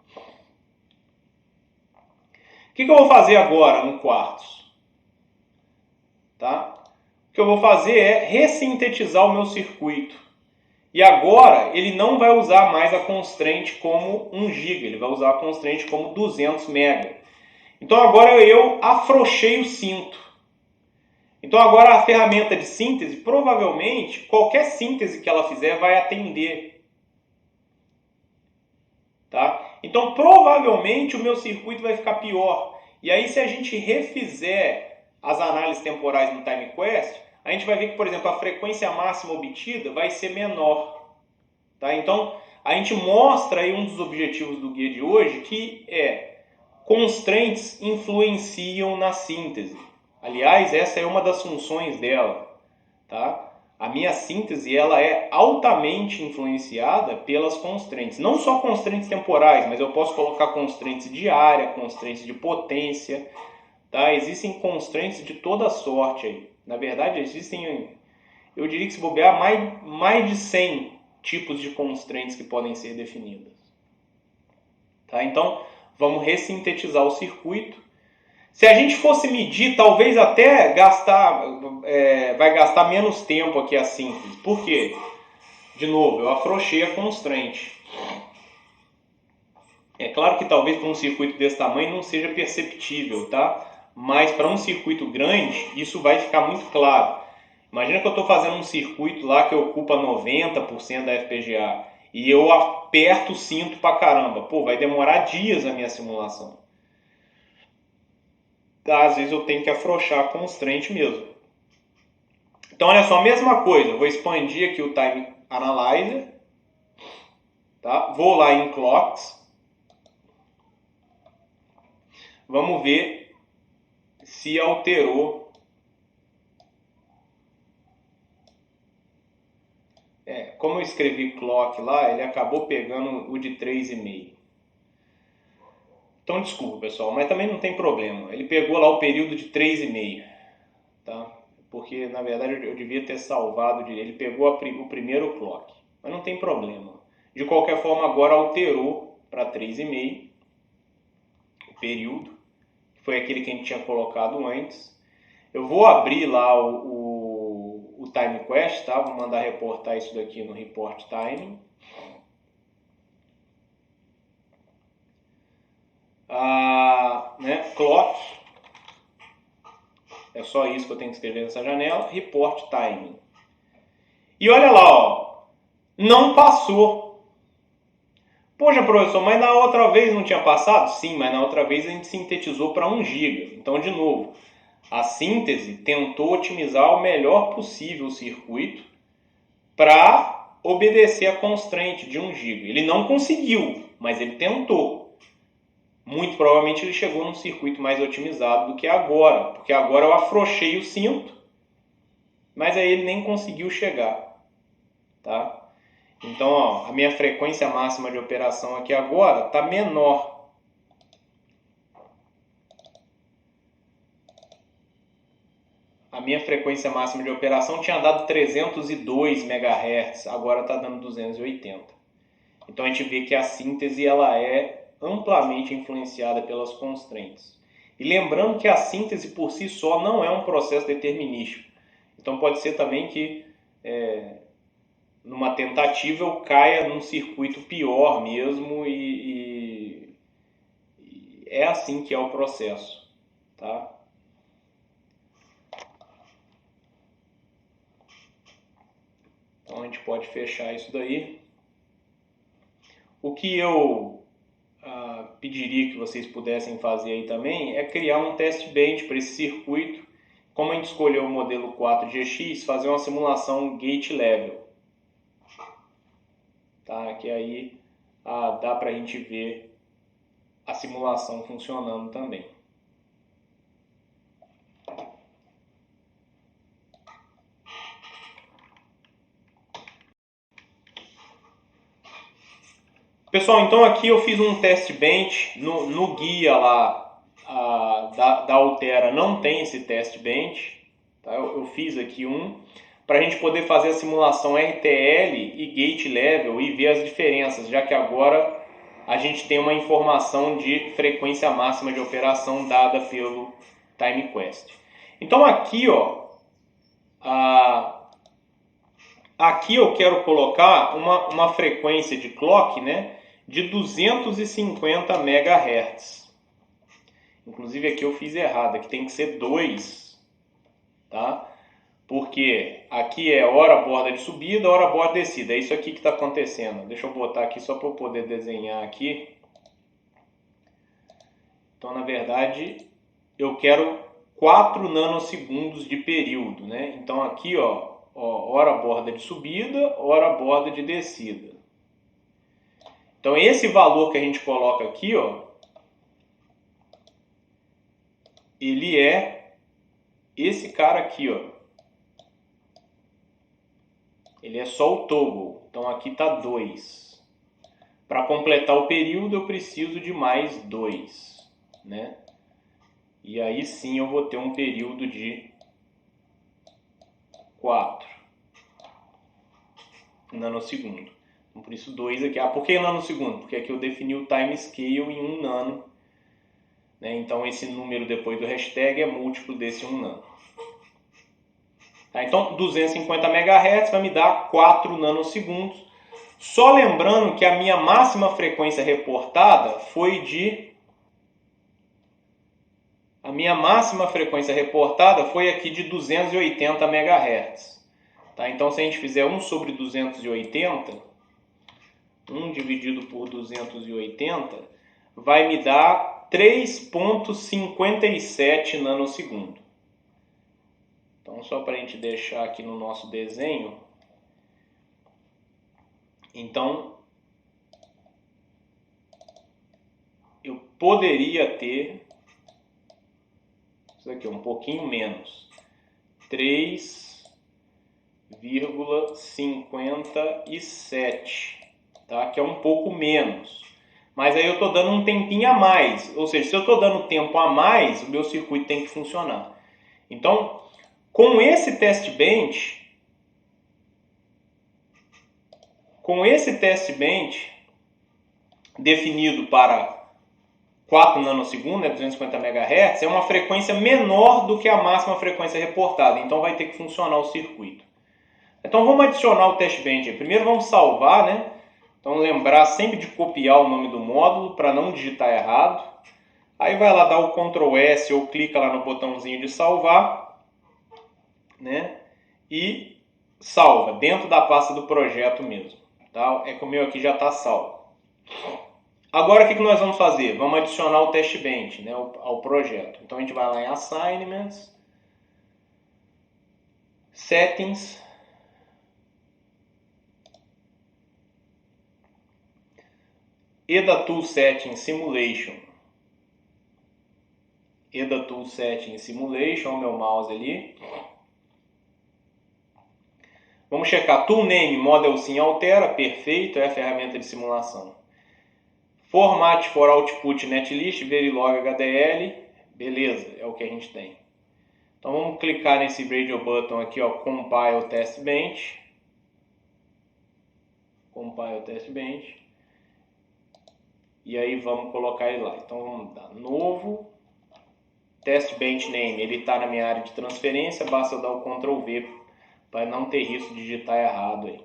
O que eu vou fazer agora no Quartz? Tá? O que eu vou fazer é ressintetizar o meu circuito. E agora ele não vai usar mais a constraint como 1 GB, ele vai usar a constraint como 200 MB. Então agora eu afrouxei o cinto. Então agora a ferramenta de síntese, provavelmente, qualquer síntese que ela fizer vai atender. Tá? Então, provavelmente, o meu circuito vai ficar pior. E aí, se a gente refizer as análises temporais no TimeQuest, a gente vai ver que, por exemplo, a frequência máxima obtida vai ser menor. Tá? Então, a gente mostra aí um dos objetivos do guia de hoje, que é constraints influenciam na síntese. Aliás, essa é uma das funções dela. Tá? A minha síntese ela é altamente influenciada pelas constraints. Não só constraints temporais, mas eu posso colocar constraints de área, constraints de potência. Tá? Existem constraints de toda sorte aí. Na verdade, existem, eu diria que se bobear, mais de 100 tipos de constraints que podem ser definidas. Tá? Então, vamos ressintetizar o circuito. Se a gente fosse medir, talvez até vai gastar menos tempo aqui a síntese. Por quê? De novo, eu afrouxei a constraint. É claro que talvez para um circuito desse tamanho não seja perceptível, tá? Mas para um circuito grande, isso vai ficar muito claro. Imagina que eu estou fazendo um circuito lá que ocupa 90% da FPGA e eu aperto o cinto pra caramba. Pô, vai demorar dias a minha simulação. Às vezes eu tenho que afrouxar a constraint mesmo. Então, olha só, a mesma coisa. Eu vou expandir aqui o Time Analyzer. Tá? Vou lá em Clocks. Vamos ver se alterou. Como eu escrevi Clock lá, ele acabou pegando o de 3,5. Então, desculpa, pessoal, mas também não tem problema. Ele pegou lá o período de 3,5. Tá? Porque, na verdade, eu devia ter salvado. Ele pegou o primeiro clock. Mas não tem problema. De qualquer forma, agora alterou para 3,5 o período, que foi aquele que a gente tinha colocado antes. Eu vou abrir lá o TimeQuest, tá? Vou mandar reportar isso daqui no Report Time. Clock. É só isso que eu tenho que escrever nessa janela. Report Time. E olha lá, ó. Não passou. Poxa, professor, mas na outra vez não tinha passado? Sim, mas na outra vez a gente sintetizou para 1 GB. Então, de novo, a síntese tentou otimizar o melhor possível o circuito para obedecer a constraint de 1 GB. Ele não conseguiu, mas ele tentou. Muito provavelmente ele chegou num circuito mais otimizado do que agora, porque agora eu afrouxei o cinto, mas aí ele nem conseguiu chegar. Tá? Então, ó, a minha frequência máxima de operação aqui agora está menor. A minha frequência máxima de operação tinha dado 302 MHz, agora está dando 280. Então a gente vê que a síntese ela é amplamente influenciada pelas constraints. E lembrando que a síntese por si só não é um processo determinístico. Então pode ser também que numa tentativa eu caia num circuito pior mesmo e é assim que é o processo. Tá? Então a gente pode fechar isso daí. O que eu pediria que vocês pudessem fazer aí também é criar um test bench para esse circuito. Como a gente escolheu o modelo 4GX, fazer uma simulação gate level. Tá? Que aí dá para a gente ver a simulação funcionando também. Pessoal, então aqui eu fiz um test bench no guia lá da Altera, não tem esse test bench, tá? Eu fiz aqui um para a gente poder fazer a simulação RTL e gate level e ver as diferenças, já que agora a gente tem uma informação de frequência máxima de operação dada pelo TimeQuest. Então aqui, ó, aqui eu quero colocar uma frequência de clock, né, de 250 MHz. Inclusive aqui eu fiz errado, aqui tem que ser 2, tá? Porque aqui é hora borda de subida, hora borda de descida. É isso aqui que está acontecendo. Deixa eu botar aqui só para eu poder desenhar aqui. Então, na verdade, eu quero 4 nanosegundos de período, né? Então aqui, ó, hora borda de subida, hora borda de descida. Então esse valor que a gente coloca aqui, ó, ele é esse cara aqui, ó. Ele é só o toggle. Então aqui está 2. Para completar o período eu preciso de mais 2, né? E aí sim eu vou ter um período de 4 nanosegundos. Então, por isso 2 aqui. Ah, por que nanosegundo? Porque aqui eu defini o time scale em 1 nano. Né? Então esse número depois do hashtag é múltiplo desse 1 nano. Tá? Então 250 MHz vai me dar 4 nanosegundos. Só lembrando que a minha máxima frequência reportada foi de... A minha máxima frequência reportada foi aqui de 280 MHz. Tá? Então se a gente fizer 1 sobre 280, 1 dividido por 280, vai me dar 3,57 nanosegundos. Então só para a gente deixar aqui no nosso desenho. Então eu poderia ter isso aqui, um pouquinho menos, 3,57, tá? Que é um pouco menos. Mas aí eu estou dando um tempinho a mais. Ou seja, se eu estou dando tempo a mais, o meu circuito tem que funcionar. Então, com esse test bench, definido para 4 nanosegundos, né, 250 MHz, é uma frequência menor do que a máxima frequência reportada. Então vai ter que funcionar o circuito. Então vamos adicionar o test bench. Primeiro vamos salvar, né? Então lembrar sempre de copiar o nome do módulo para não digitar errado. Aí vai lá dar o Ctrl S ou clica lá no botãozinho de salvar, né? E salva dentro da pasta do projeto mesmo. Tá? É que o meu aqui já está salvo. Agora o que nós vamos fazer? Vamos adicionar o test bench, né, ao projeto. Então a gente vai lá em Assignments, Settings, EDA Tool Setting Simulation. EDA Tool Setting Simulation, o meu mouse ali. Vamos checar Tool Name, Model Sim altera, perfeito, é a ferramenta de simulação. Format for Output Netlist, Verilog HDL, beleza, é o que a gente tem. Então vamos clicar nesse Radio Button aqui, ó, Compile Test Bench. Compile Test Bench. E aí vamos colocar ele lá. Então vamos dar novo. Test Bench Name, ele está na minha área de transferência, basta dar o Ctrl V para não ter risco de digitar errado aí.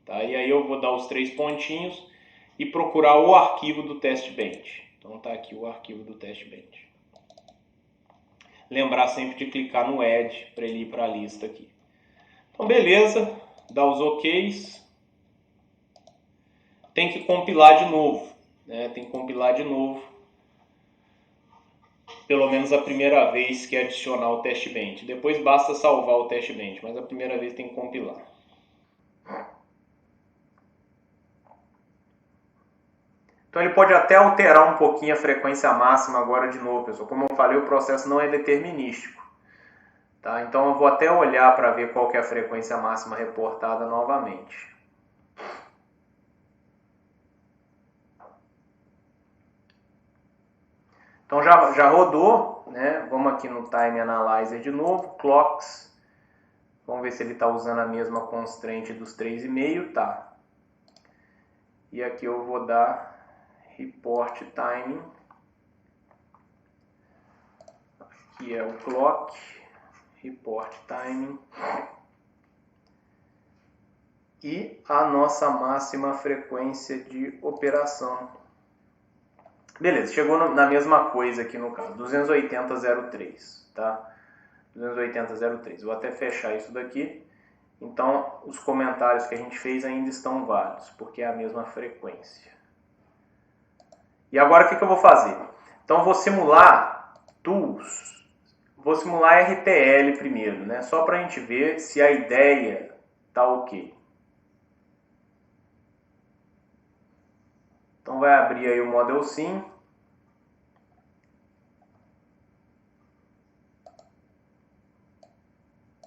Tá? E aí eu vou dar os 3 pontinhos e procurar o arquivo do Test Bench. Então tá aqui o arquivo do Test Bench. Lembrar sempre de clicar no Add para ele ir para a lista aqui. Então beleza, dá os OKs. Tem que compilar de novo, né? Tem que compilar de novo. Pelo menos a primeira vez que adicionar o test bench. Depois basta salvar o test bench, mas a primeira vez tem que compilar. Então ele pode até alterar um pouquinho a frequência máxima agora de novo, pessoal. Como eu falei, o processo não é determinístico. Tá? Então eu vou até olhar para ver qual que é a frequência máxima reportada novamente. Então já rodou, né? Vamos aqui no Time Analyzer de novo, Clocks. Vamos ver se ele está usando a mesma constraint dos 3,5, tá. E aqui eu vou dar Report Timing. Aqui é o Clock, Report Timing. E a nossa máxima frequência de operação. Beleza, chegou na mesma coisa aqui no caso, 280,03, tá? 280,03. Vou até fechar isso daqui. Então, os comentários que a gente fez ainda estão válidos, porque é a mesma frequência. E agora o que eu vou fazer? Então, vou simular Tools, vou simular RTL primeiro, né? Só para a gente ver se a ideia está ok. Então, vai abrir aí o Model Sim.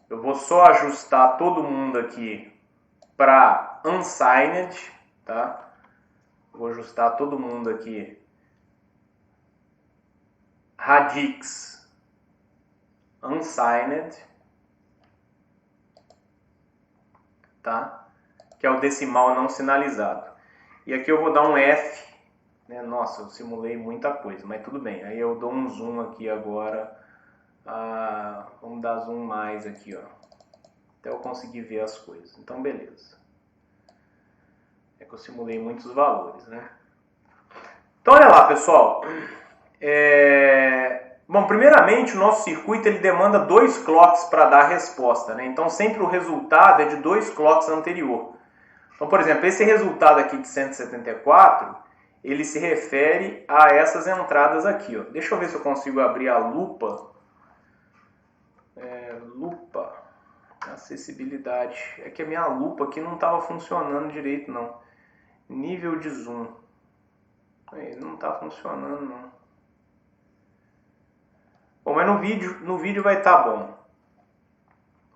Eu vou só ajustar todo mundo aqui para Unsigned, tá? Vou ajustar todo mundo aqui. Radix Unsigned, tá? Que é o decimal não sinalizado. E aqui eu vou dar um F, né? Nossa, eu simulei muita coisa, mas tudo bem. Aí eu dou um zoom aqui agora. Vamos dar zoom mais aqui, ó. Até eu conseguir ver as coisas. Então, beleza. É que eu simulei muitos valores, né? Então, olha lá, pessoal. Bom, primeiramente, o nosso circuito ele demanda 2 clocks para dar a resposta, né? Então, sempre o resultado é de 2 clocks anterior. Então, por exemplo, esse resultado aqui de 174, ele se refere a essas entradas aqui, ó. Deixa eu ver se eu consigo abrir a lupa. Lupa, acessibilidade. É que a minha lupa aqui não estava funcionando direito, não. Nível de zoom. Não está funcionando, não. Bom, mas no vídeo vai estar bom.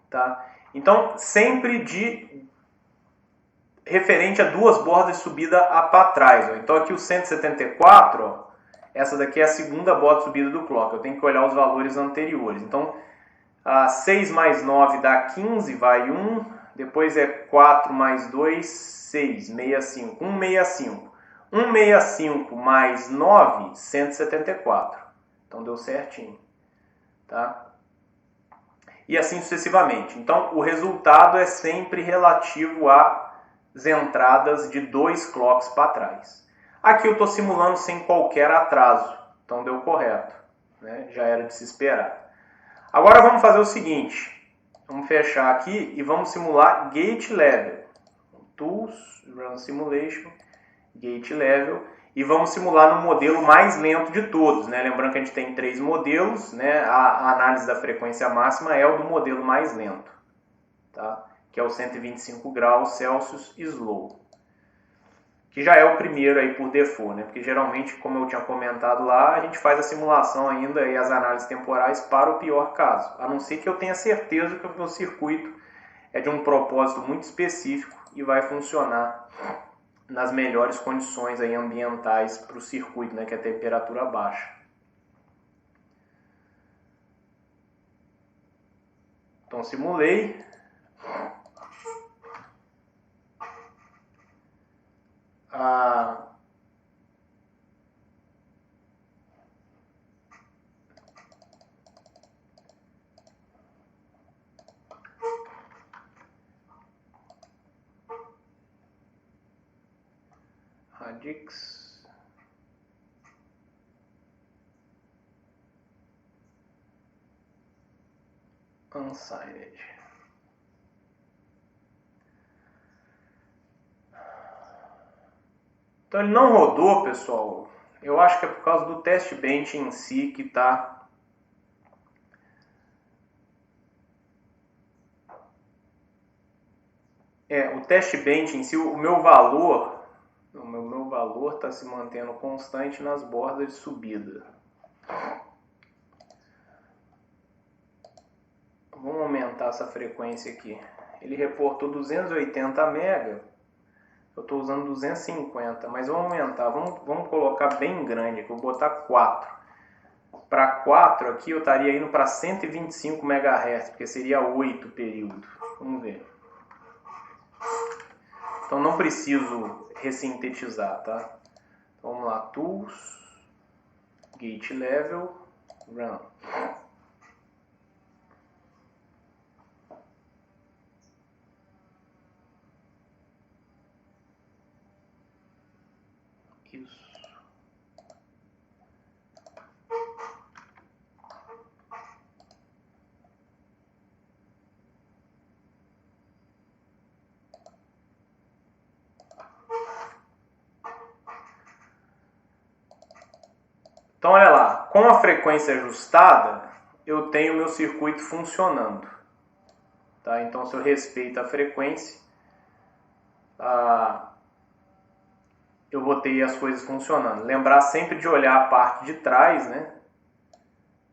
Tá? Então, sempre de referente a 2 bordas de subida para trás. Ó. Então, aqui o 174, ó, essa daqui é a segunda borda de subida do clock. Eu tenho que olhar os valores anteriores. Então, 6 mais 9 dá 15, vai 1. Depois é 4 mais 2, 6, 65. 165. 165 mais 9, 174. Então, deu certinho. Tá? E assim sucessivamente. Então, o resultado é sempre relativo às entradas de 2 clocks para trás. Aqui eu estou simulando sem qualquer atraso. Então, deu correto. Né? Já era de se esperar. Agora vamos fazer o seguinte, vamos fechar aqui e vamos simular Gate Level. Tools, Run Simulation, Gate Level, e vamos simular no modelo mais lento de todos, né? Lembrando que a gente tem 3 modelos, né? A análise da frequência máxima é o do modelo mais lento, tá? Que é o 125 graus Celsius Slow. Que já é o primeiro aí por default, né? Porque geralmente, como eu tinha comentado lá, a gente faz a simulação ainda e as análises temporais para o pior caso. A não ser que eu tenha certeza que o meu circuito é de um propósito muito específico e vai funcionar nas melhores condições aí ambientais para o circuito, né? Que é a temperatura baixa. Então, simulei. Radix Unsigned. Então ele não rodou, pessoal. Eu acho que é por causa do test bench em si que está o test bench em si, o meu valor está se mantendo constante nas bordas de subida. Vamos aumentar essa frequência aqui. Ele reportou 280 MB. Eu estou usando 250, mas vamos aumentar. Vamos colocar bem grande aqui. Vou botar 4. Para 4 aqui eu estaria indo para 125 MHz, porque seria 8 período. Vamos ver. Então não preciso ressintetizar, tá? Então, vamos lá, Tools, Gate Level, Run. Isso. Então, olha lá, com a frequência ajustada, eu tenho meu circuito funcionando. Tá? Então, se eu respeito a frequência, eu vou ter as coisas funcionando. Lembrar sempre de olhar a parte de trás, né?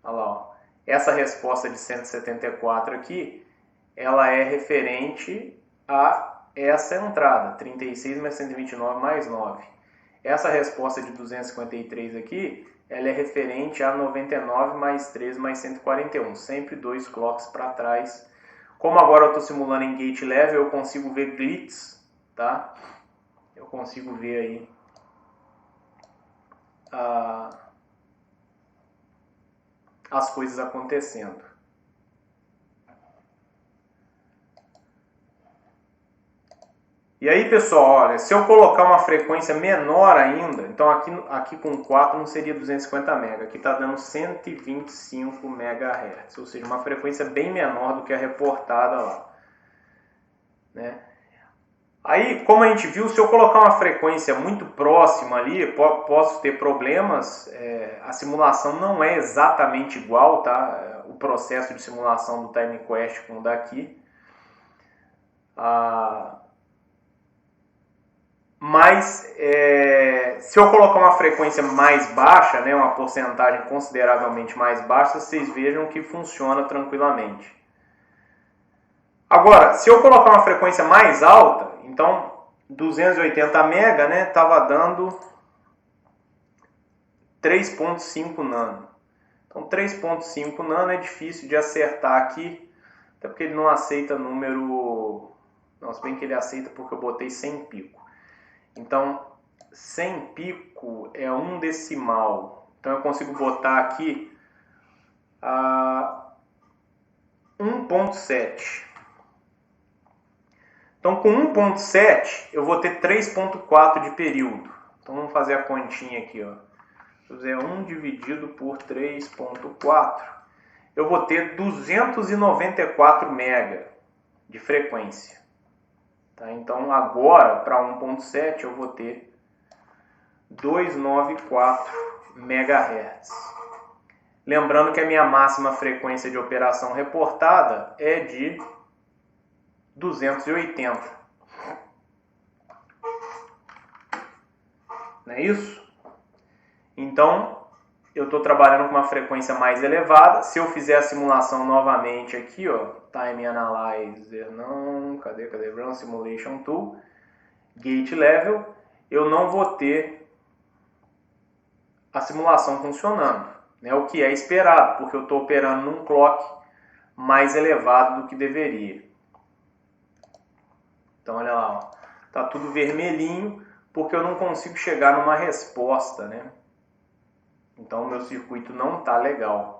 Olha lá, ó. Essa resposta de 174 aqui, ela é referente a essa entrada, 36 mais 129 mais 9. Essa resposta de 253 aqui, ela é referente a 99 mais 13 mais 141, sempre 2 clocks para trás. Como agora eu estou simulando em gate level, eu consigo ver glitch, tá? Eu consigo ver aí as coisas acontecendo. E aí, pessoal, olha, se eu colocar uma frequência menor ainda, então aqui com 4 não seria 250 MHz, aqui está dando 125 MHz, ou seja, uma frequência bem menor do que a reportada lá. Né? Aí, como a gente viu, se eu colocar uma frequência muito próxima ali, posso ter problemas, a simulação não é exatamente igual, tá? O processo de simulação do TimeQuest com o daqui. Mas se eu colocar uma frequência mais baixa, né, uma porcentagem consideravelmente mais baixa, vocês vejam que funciona tranquilamente. Agora, se eu colocar uma frequência mais alta, então 280 MHz, né, estava dando 3.5 nano. Então 3.5 nano é difícil de acertar aqui, até porque ele não aceita número... Não, se bem que ele aceita porque eu botei 100 pico. Então, 100 pico é 1 decimal. Então, eu consigo botar aqui 1.7. Então, com 1.7, eu vou ter 3.4 de período. Então, vamos fazer a continha aqui. Ó. Se eu fizer 1 dividido por 3.4, eu vou ter 294 MHz de frequência. Tá? Então, agora, para 1.7, eu vou ter 294 MHz. Lembrando que a minha máxima frequência de operação reportada é de 280. Não é isso? Então, eu estou trabalhando com uma frequência mais elevada. Se eu fizer a simulação novamente aqui, ó, Time Analyzer, não, cadê? Run Simulation Tool, Gate Level, eu não vou ter a simulação funcionando, né? O que é esperado, porque eu estou operando num clock mais elevado do que deveria. Então, olha lá, ó, tá tudo vermelhinho, porque eu não consigo chegar numa resposta, né? Então, o meu circuito não está legal.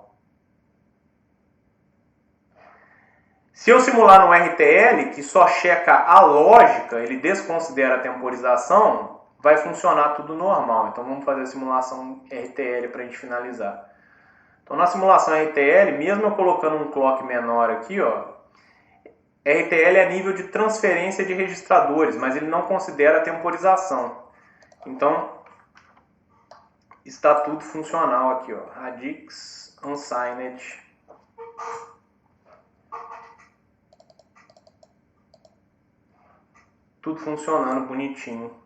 Se eu simular no RTL, que só checa a lógica, ele desconsidera a temporização, vai funcionar tudo normal. Então, vamos fazer a simulação RTL para a gente finalizar. Então, na simulação RTL, mesmo eu colocando um clock menor aqui, ó, RTL é nível de transferência de registradores, mas ele não considera a temporização. Então, está tudo funcional aqui, ó. Radix unsigned. Tudo funcionando bonitinho.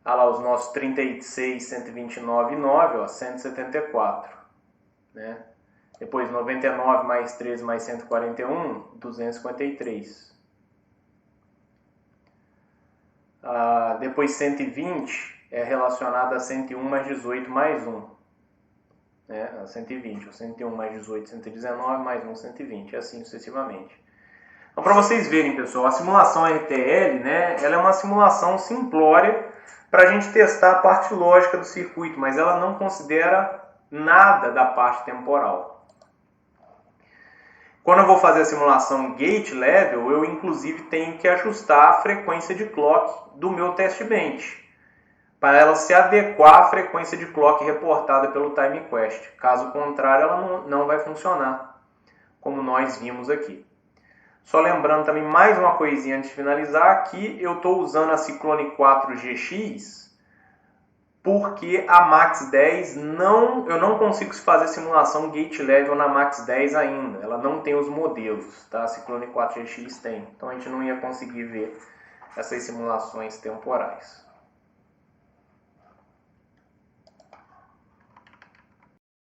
Olha lá os nossos 36, 129,9, ó, 174, né? Depois 99 mais 13 mais 141, 253. Depois 120 é relacionado a 101 mais 18 mais 1. Né? 120, 101 mais 18, 119 mais 1, 120, e assim sucessivamente. Então, para vocês verem, pessoal, a simulação RTL, né, ela é uma simulação simplória para a gente testar a parte lógica do circuito, mas ela não considera nada da parte temporal. Quando eu vou fazer a simulação gate level, eu inclusive tenho que ajustar a frequência de clock do meu test bench, para ela se adequar à frequência de clock reportada pelo TimeQuest. Caso contrário, ela não vai funcionar, como nós vimos aqui. Só lembrando também mais uma coisinha antes de finalizar, aqui eu estou usando a Cyclone 4 GX porque a Max 10 eu não consigo fazer simulação gate level na Max 10 ainda. Ela não tem os modelos, tá? A Cyclone 4GX tem. Então a gente não ia conseguir ver essas simulações temporais.